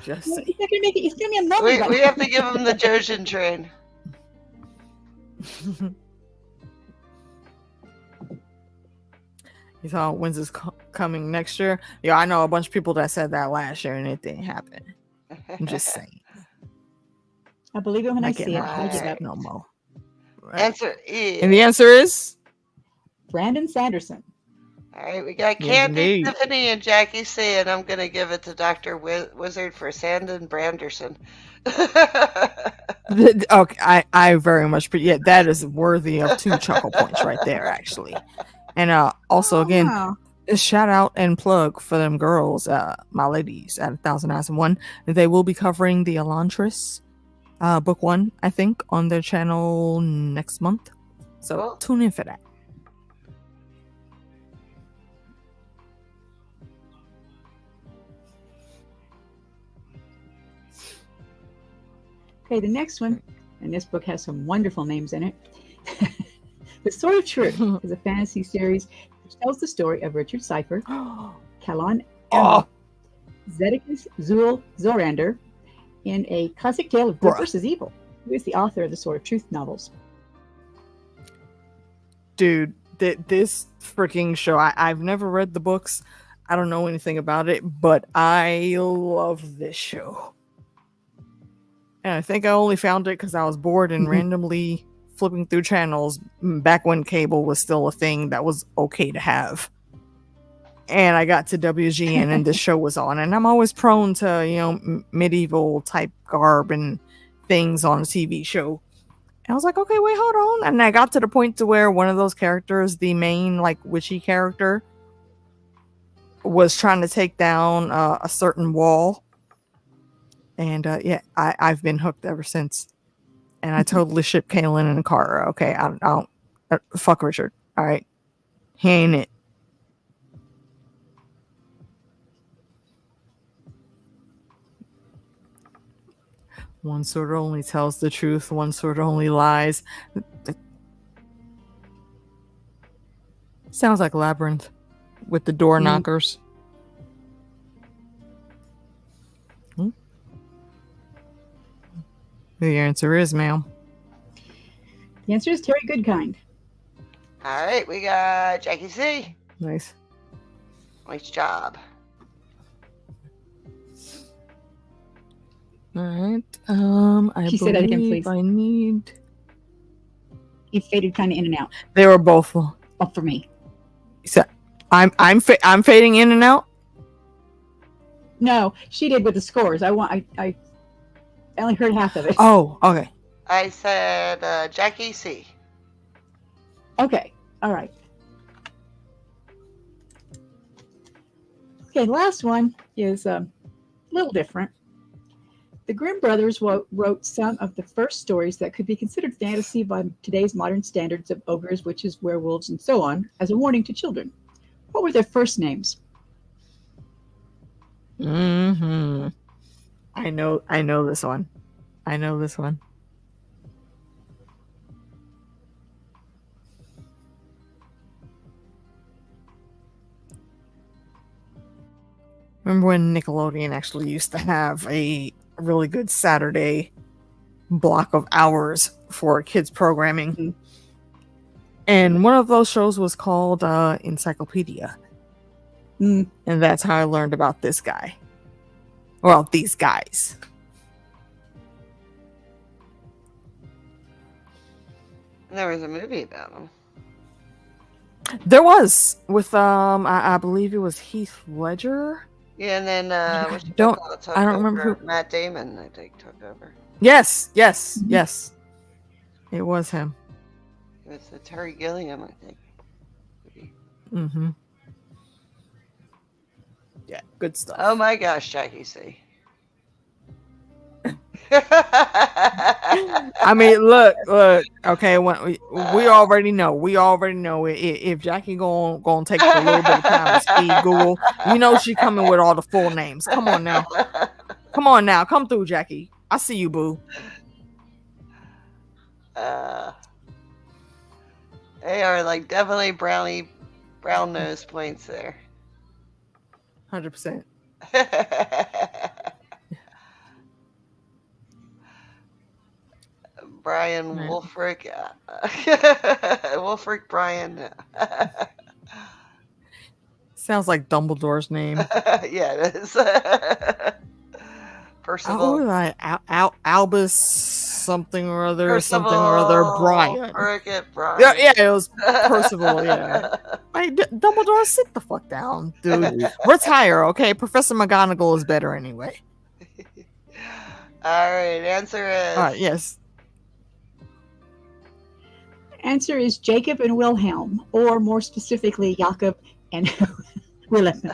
Just saying. He's not gonna make it. He's gonna be a mummy. We have to give him the Jojen train. You saw when's this coming next year? Yeah, I know a bunch of people that said that last year and it didn't happen. I'm just saying. I believe it when I Not see getting it. my I hopes give up up. no more. Right. Answer is. And the answer is Brandon Sanderson. All right, we got Yes, Candy, indeed. Tiffany, and Jackie C, and I'm going to give it to Dr. Wizard for Sandon Branderson. Okay, I very much, but yeah, that is worthy of 2 chuckle points right there, actually. And also, again, Wow. a shout out and plug for them girls, my ladies at 1000 Eyes and One. They will be covering the Elantris book 1, I think, on their channel next month. So Cool. tune in for that. Okay, the next one, and this book has some wonderful names in it. The Sword of Truth is a fantasy series which tells the story of Richard Cypher, Kalan Oh, Zedekis Zul Zorander in a classic tale of good Bruh. versus evil. Who is the author of the Sword of Truth novels? dude, this freaking show, I've never read the books. I don't know anything about it, but I love this show. And I think I only found it because I was bored and randomly flipping through channels back when cable was still a thing that was okay to have. And I got to WGN and this show was on. And I'm always prone to, medieval type garb and things on a TV show. And I was like, okay, wait, hold on. And I got to the point to where one of those characters, the main witchy character, was trying to take down a certain wall. And I've been hooked ever since. And I totally ship Kaylin and Kara. Okay, I don't fuck Richard. All right, he ain't it. One sword only tells the truth. One sword only lies. Sounds like Labyrinth with the door knockers. The answer is, ma'am. The answer is Terry Goodkind. All right, we got Jackie C. Nice. Nice job. All right. I She said that again, believe please. I need. You faded kind of in and out. They were both. Oh, for me. So I'm fading in and out. No, she did with the scores. I only heard half of it. Oh, okay. I said Jackie C. Okay. All right. Okay, the last one is a little different. The Grimm brothers wrote some of the first stories that could be considered fantasy by today's modern standards of ogres, witches, werewolves, and so on, as a warning to children. What were their first names? Mm-hmm. I know this one. I know this one. Remember when Nickelodeon actually used to have a really good Saturday block of hours for kids programming? Mhm. And one of those shows was called Encyclopedia. Mm, And that's how I learned about this guy. Well, these guys. There was a movie about him. There was with I believe it was Heath Ledger. Yeah, and then I what you don't- call it, took I don't remember over. who- Matt Damon, I think, took over. Yes. Mhm. It was him. It was the Terry Gilliam, I think. Mm-hmm. Yeah, good stuff. Oh my gosh, Jackie C. I mean, look. Okay, when we already know if Jackie gonna take a little bit of time to speed Google, you know she coming with all the full names. Come on now, come through, Jackie. I see you, boo. They are like definitely brown nose points there. 100%. Brian Right. Wolfric. Wolfric Brian. Sounds like Dumbledore's name. Yeah, it is. Oh, Percival. like Albus something or other, Brian. Frickin' Brian. Yeah, it was Percival. Yeah. Like, Dumbledore, sit the fuck down, dude. Retire, okay? Professor McGonagall is better anyway. All right, answer is. All right, yes. answer is Jacob and Wilhelm, or more specifically, Jakob and Wilhelm.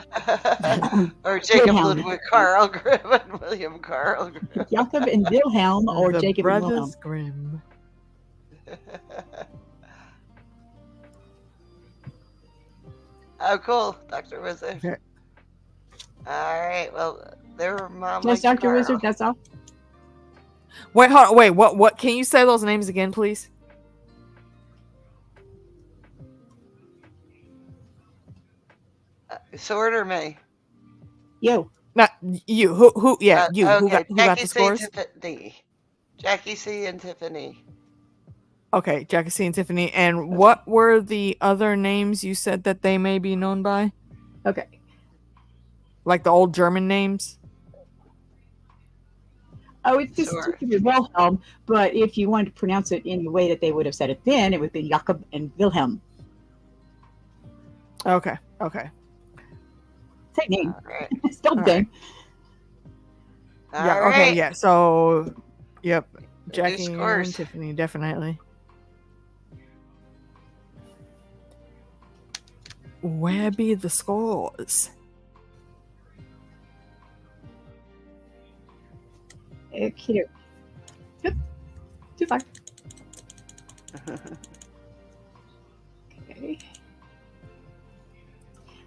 Or Jacob Wilhelm. Ludwig Carl Grimm and William Carl Grimm. Jakob and Wilhelm, or The Jacob and Wilhelm. Brothers Grimm. Oh, cool, Dr. Wizard. Okay. All right, well, their mom. Yes, liked Dr. Carl. Wizard, that's all. Wait, hold on, wait. What? Can you say those names again, please? Sword or me? Yo, Not you. Who? Yeah, you. Okay, Who got Jackie the C. scores? Tiffany. Jackie C. and Tiffany. Okay, Jackie C and Tiffany. And what were the other names you said that they may be known by? okay. Like the old German names? Oh, it's just Sure. Jacob and Wilhelm, but if you wanted to pronounce it in the way that they would have said it then, it would be Jakob and Wilhelm. Okay. Same name. All right. Still All the same. All Yeah, right. okay, yeah. So, yep. Jackie scores. and Tiffany, definitely. Where be the scores? Okay. Yep. 2-5. Okay.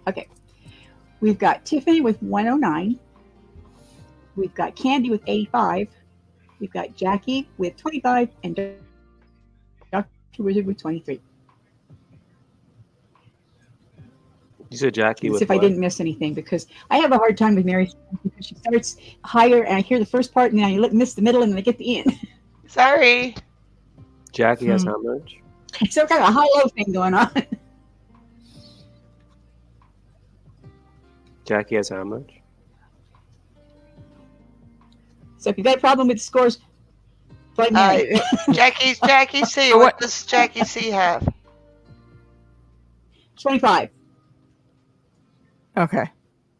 Okay. We've got Tiffany with 109. We've got Candy with 85. We've got Jackie with 25 and Dr. Wizard with 23. You said Jackie As with if I what? didn't miss anything, because I have a hard time with Mary because she starts higher and I hear the first part and then I miss the middle and then I get the end. Sorry. Jackie has how much? So kind of a high-low thing going on. Jackie has how much? So if you got a problem with the scores, blame Mary. Jackie C. So What does Jackie C have? 25. Okay.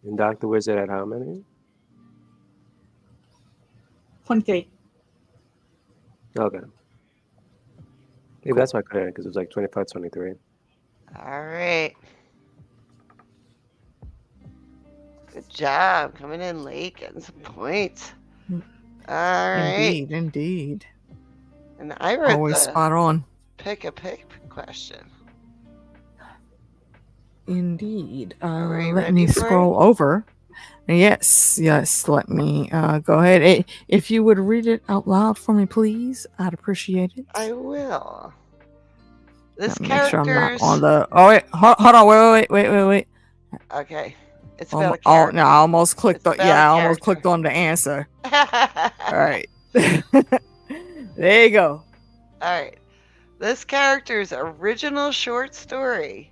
And Dr. Wizard at how many? 23. Okay. Yeah, that's why I couldn't, because it was like 25, 23. All right. Good job. Coming in late, getting some points. All right. Indeed. And I wrote Always the spot on. pick a question. Indeed. Are we Let me ready for scroll over. Yes. Let me go ahead. If you would read it out loud for me, please, I'd appreciate it. I will. This Let me make sure I'm not character's on the. Oh wait, hold on. Wait. okay. It's Oh, about a oh character. no! I almost clicked. It's about Yeah, a I almost character. clicked on the answer. All right. There you go. All right. This character's original short story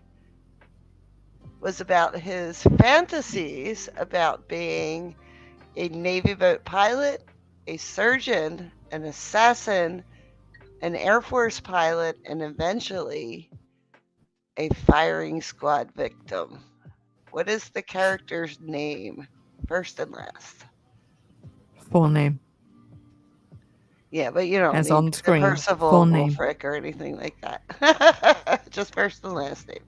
was about his fantasies about being a Navy boat pilot, a surgeon, an assassin, an Air Force pilot, and eventually a firing squad victim. What is the character's name? First and last. Full name. Yeah, but you don't As need on the screen. Percival Full name. Wolfric or anything like that. Just first and last name.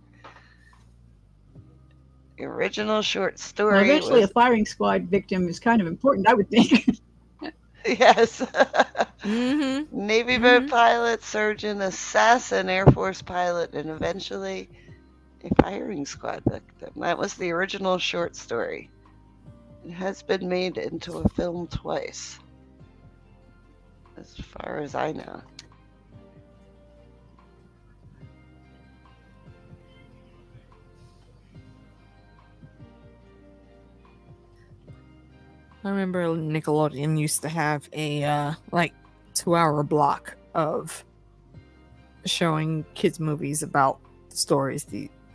The original short Well, story eventually, was a firing squad victim is kind of important, I would think. yes. Mm-hmm. Navy boat pilot, surgeon, assassin, Air Force pilot, and eventually a firing squad victim. That was the original short story. It has been made into a film twice, as far as I know. I remember Nickelodeon used to have a like 2-hour block of showing kids movies about stories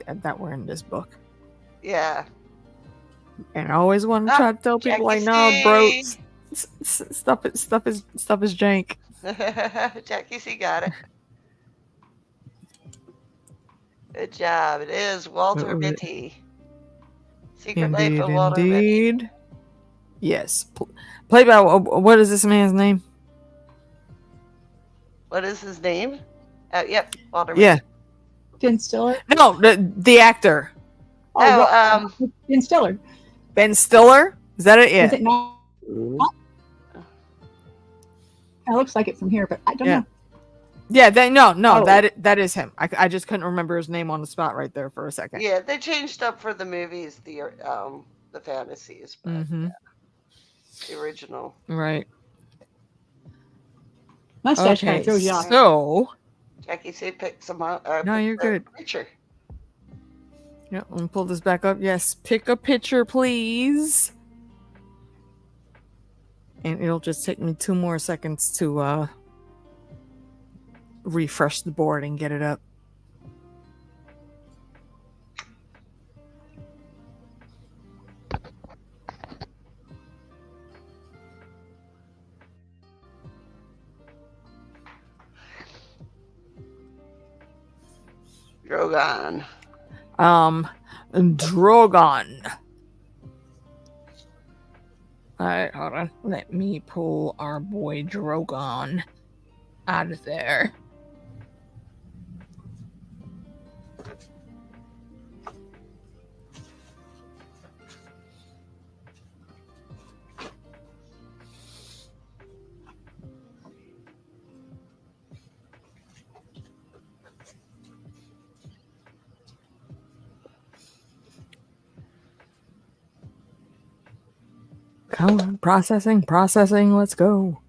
that were in this book. Yeah. And I always want to try to tell people like, no, bro, stuff is jank. Jackie C got it. Good job. It is Walter What was it? Mitty. Secret Life of Walter Mitty. Indeed. Yes. Played by what is this man's name? What is his name? Yep, Walter Yeah. Mitty. Ben Stiller. No, the actor. Ben Stiller. Ben Stiller? Is that it? Yeah. Is it not? Mhm. It looks like it from here, but I don't know. Yeah, no, Oh. that is him. I just couldn't remember his name on the spot right there for a second. Yeah, they changed up for the movies the fantasies, but Mm-hmm. the original. Right. Mustache kind Okay. of throws you off. So, Jackie C pick some. No, you're good. Picture. yeah, let me pull this back up. Yes, pick a picture, please. And it'll just take me 2 more seconds to refresh the board and get it up. Drogon. Drogon. Alright, hold on. Let me pull our boy Drogon out of there. Come on, processing, let's go.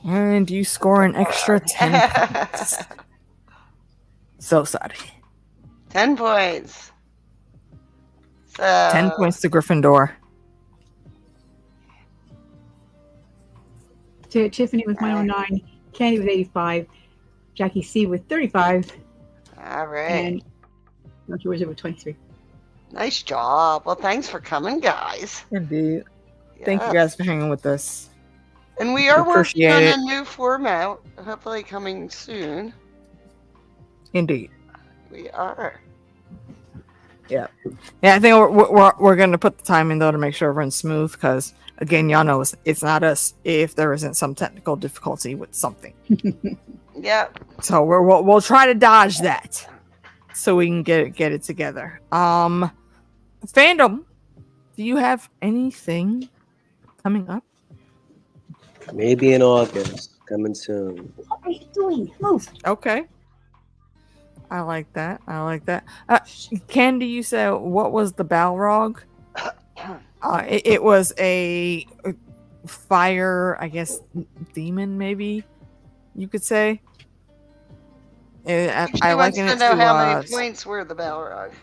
And you score an extra 10 points. So sorry. 10 points. So 10 points to Gryffindor. To Tiffany with 109, Candy with 85, Jackie C with 35, All right. and Dr. Wizard with 23. Nice job. Well, thanks for coming, guys. Indeed. Thank you Yeah. guys for hanging with us. And we are working Appreciate on it. a new format, hopefully coming soon. Indeed. We are. Yeah, I think we're going to put the time in though to make sure it runs smooth because again, y'all know it's not us if there isn't some technical difficulty with something. Yep. So we'll try to dodge that so we can get it together. Fandom, do you have anything coming up? Maybe in August, coming soon. What are you doing? Move. Okay. I like that. Candy, you said what was the Balrog? It was a fire, I guess, demon, maybe you could say. She I wants liken to it know to how many points were the Balrog.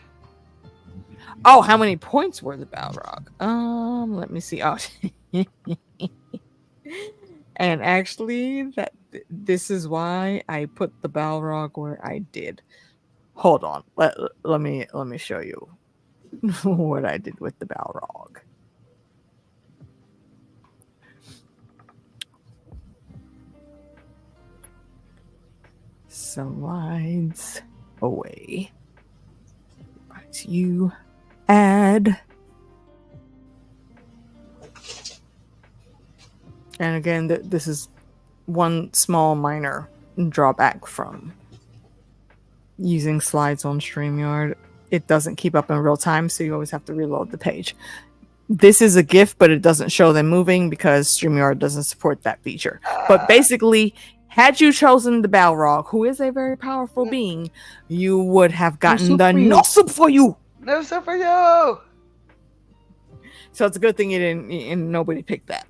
oh, how many points were the Balrog? Let me see. Oh, and actually, this is why I put the Balrog where I did. Hold on. Let me show you what I did with the Balrog. Slides away. Right, you add. And again, this is one small minor drawback from using slides on StreamYard. It doesn't keep up in real time, so you always have to reload the page. This is a GIF, but it doesn't show them moving because StreamYard doesn't support that feature. But basically, had you chosen the Balrog, who is a very powerful being, you would have gotten the no soup for you. No soup for you. So it's a good thing you didn't, and nobody picked that.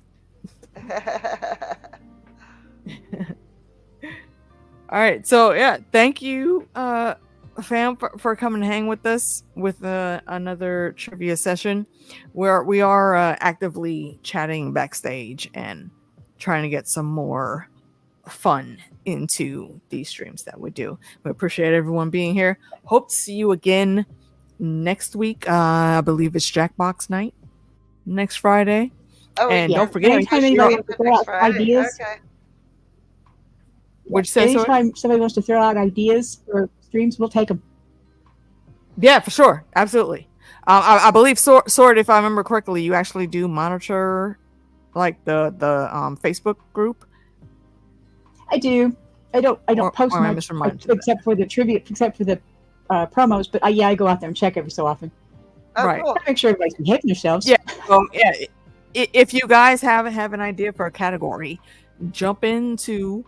All right, so yeah, thank you, fam, for coming to hang with us with another trivia session where we are actively chatting backstage and trying to get some more fun into these streams that we do. We appreciate everyone being here. Hope to see you again next week. I believe it's Jackbox night next Friday. Oh, and yeah. don't forget, Anytime anybody wants to throw out ideas, Okay. What'd you say, Sword? anytime somebody wants to throw out ideas for streams, we'll take them. Yeah, for sure, absolutely. I believe Sword, if I remember correctly, you actually do monitor like the Facebook group. I do. I don't post or I much misreminded you except for the trivia, except for the promos. But I go out there and check every so often. Oh, Right. cool. I make sure everybody's behaving themselves. Yeah. So yeah, if you guys have an idea for a category, jump into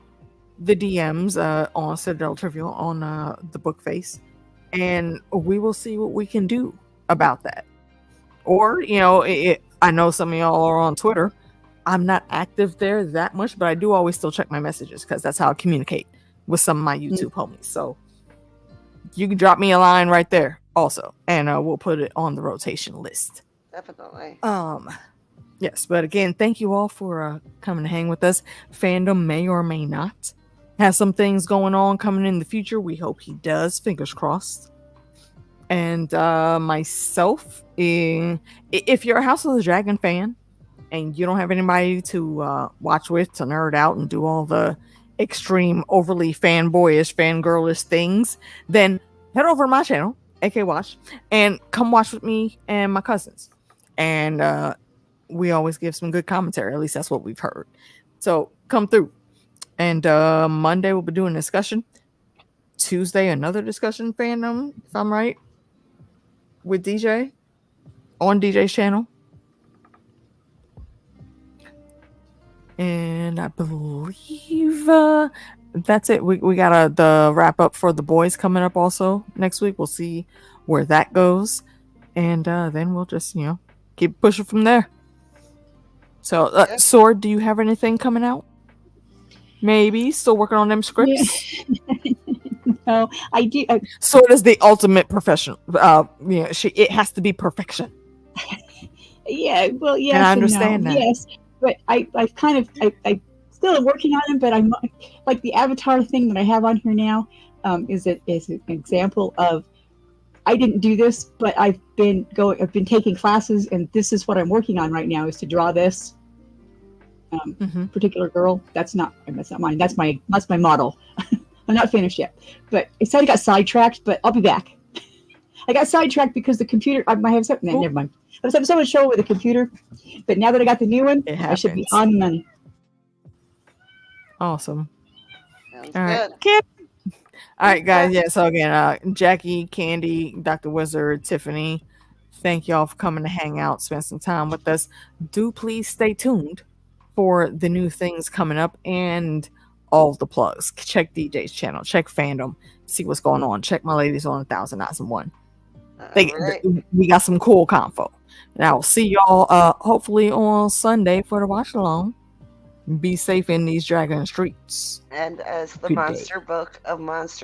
the DMs on Citadel Trivial on the book face, and we will see what we can do about that. Or I know some of y'all are on Twitter. I'm not active there that much, but I do always still check my messages because that's how I communicate with some of my YouTube homies. So you can drop me a line right there also, and we'll put it on the rotation list. Definitely. Yes, but again, thank you all for coming to hang with us. Fandom may or may not have some things going on coming in the future. We hope he does. Fingers crossed. And myself, if you're a House of the Dragon fan and you don't have anybody to watch with, to nerd out and do all the extreme, overly fanboyish, fangirlish things, then head over to my channel, AK Watch, and come watch with me and my cousins. And we always give some good commentary. At least that's what we've heard. So come through. And Monday we'll be doing a discussion. Tuesday another discussion, Fandom, if I'm right, with DJ on DJ's channel. And I believe that's it. We got the wrap up for the boys coming up also next week. We'll see where that goes. And then we'll just, keep pushing from there. So, Sword, do you have anything coming out? Maybe still working on them scripts. Yeah. No, I do. Sword is the ultimate professional. It has to be perfection. Yeah, well, yes, and I understand no. that. Yes, but I still am working on them. But I'm like the avatar thing that I have on here now is an example of I didn't do this, but I've been taking classes, and this is what I'm working on right now, is to draw this particular girl. That's not mine. That's my model. I'm not finished yet, but I said I got sidetracked, but I'll be back. I got sidetracked because the computer, I might have something, never mind. I was having so much trouble with the computer, but now that I got the new one, I should be on money. Awesome. Sounds All right. good. All right, guys. Yeah. So again, Jackie, Candy, Dr. Wizard, Tiffany, thank y'all for coming to hang out, spend some time with us. Do please stay tuned for the new things coming up and all the plugs. Check DJ's channel, check Fandom, see what's going on. Check my ladies on 1000 Nights and One. We got some cool confo. And I will see y'all hopefully on Sunday for the watch along. Be safe in these dragon streets. And as the Good day. monster book of monster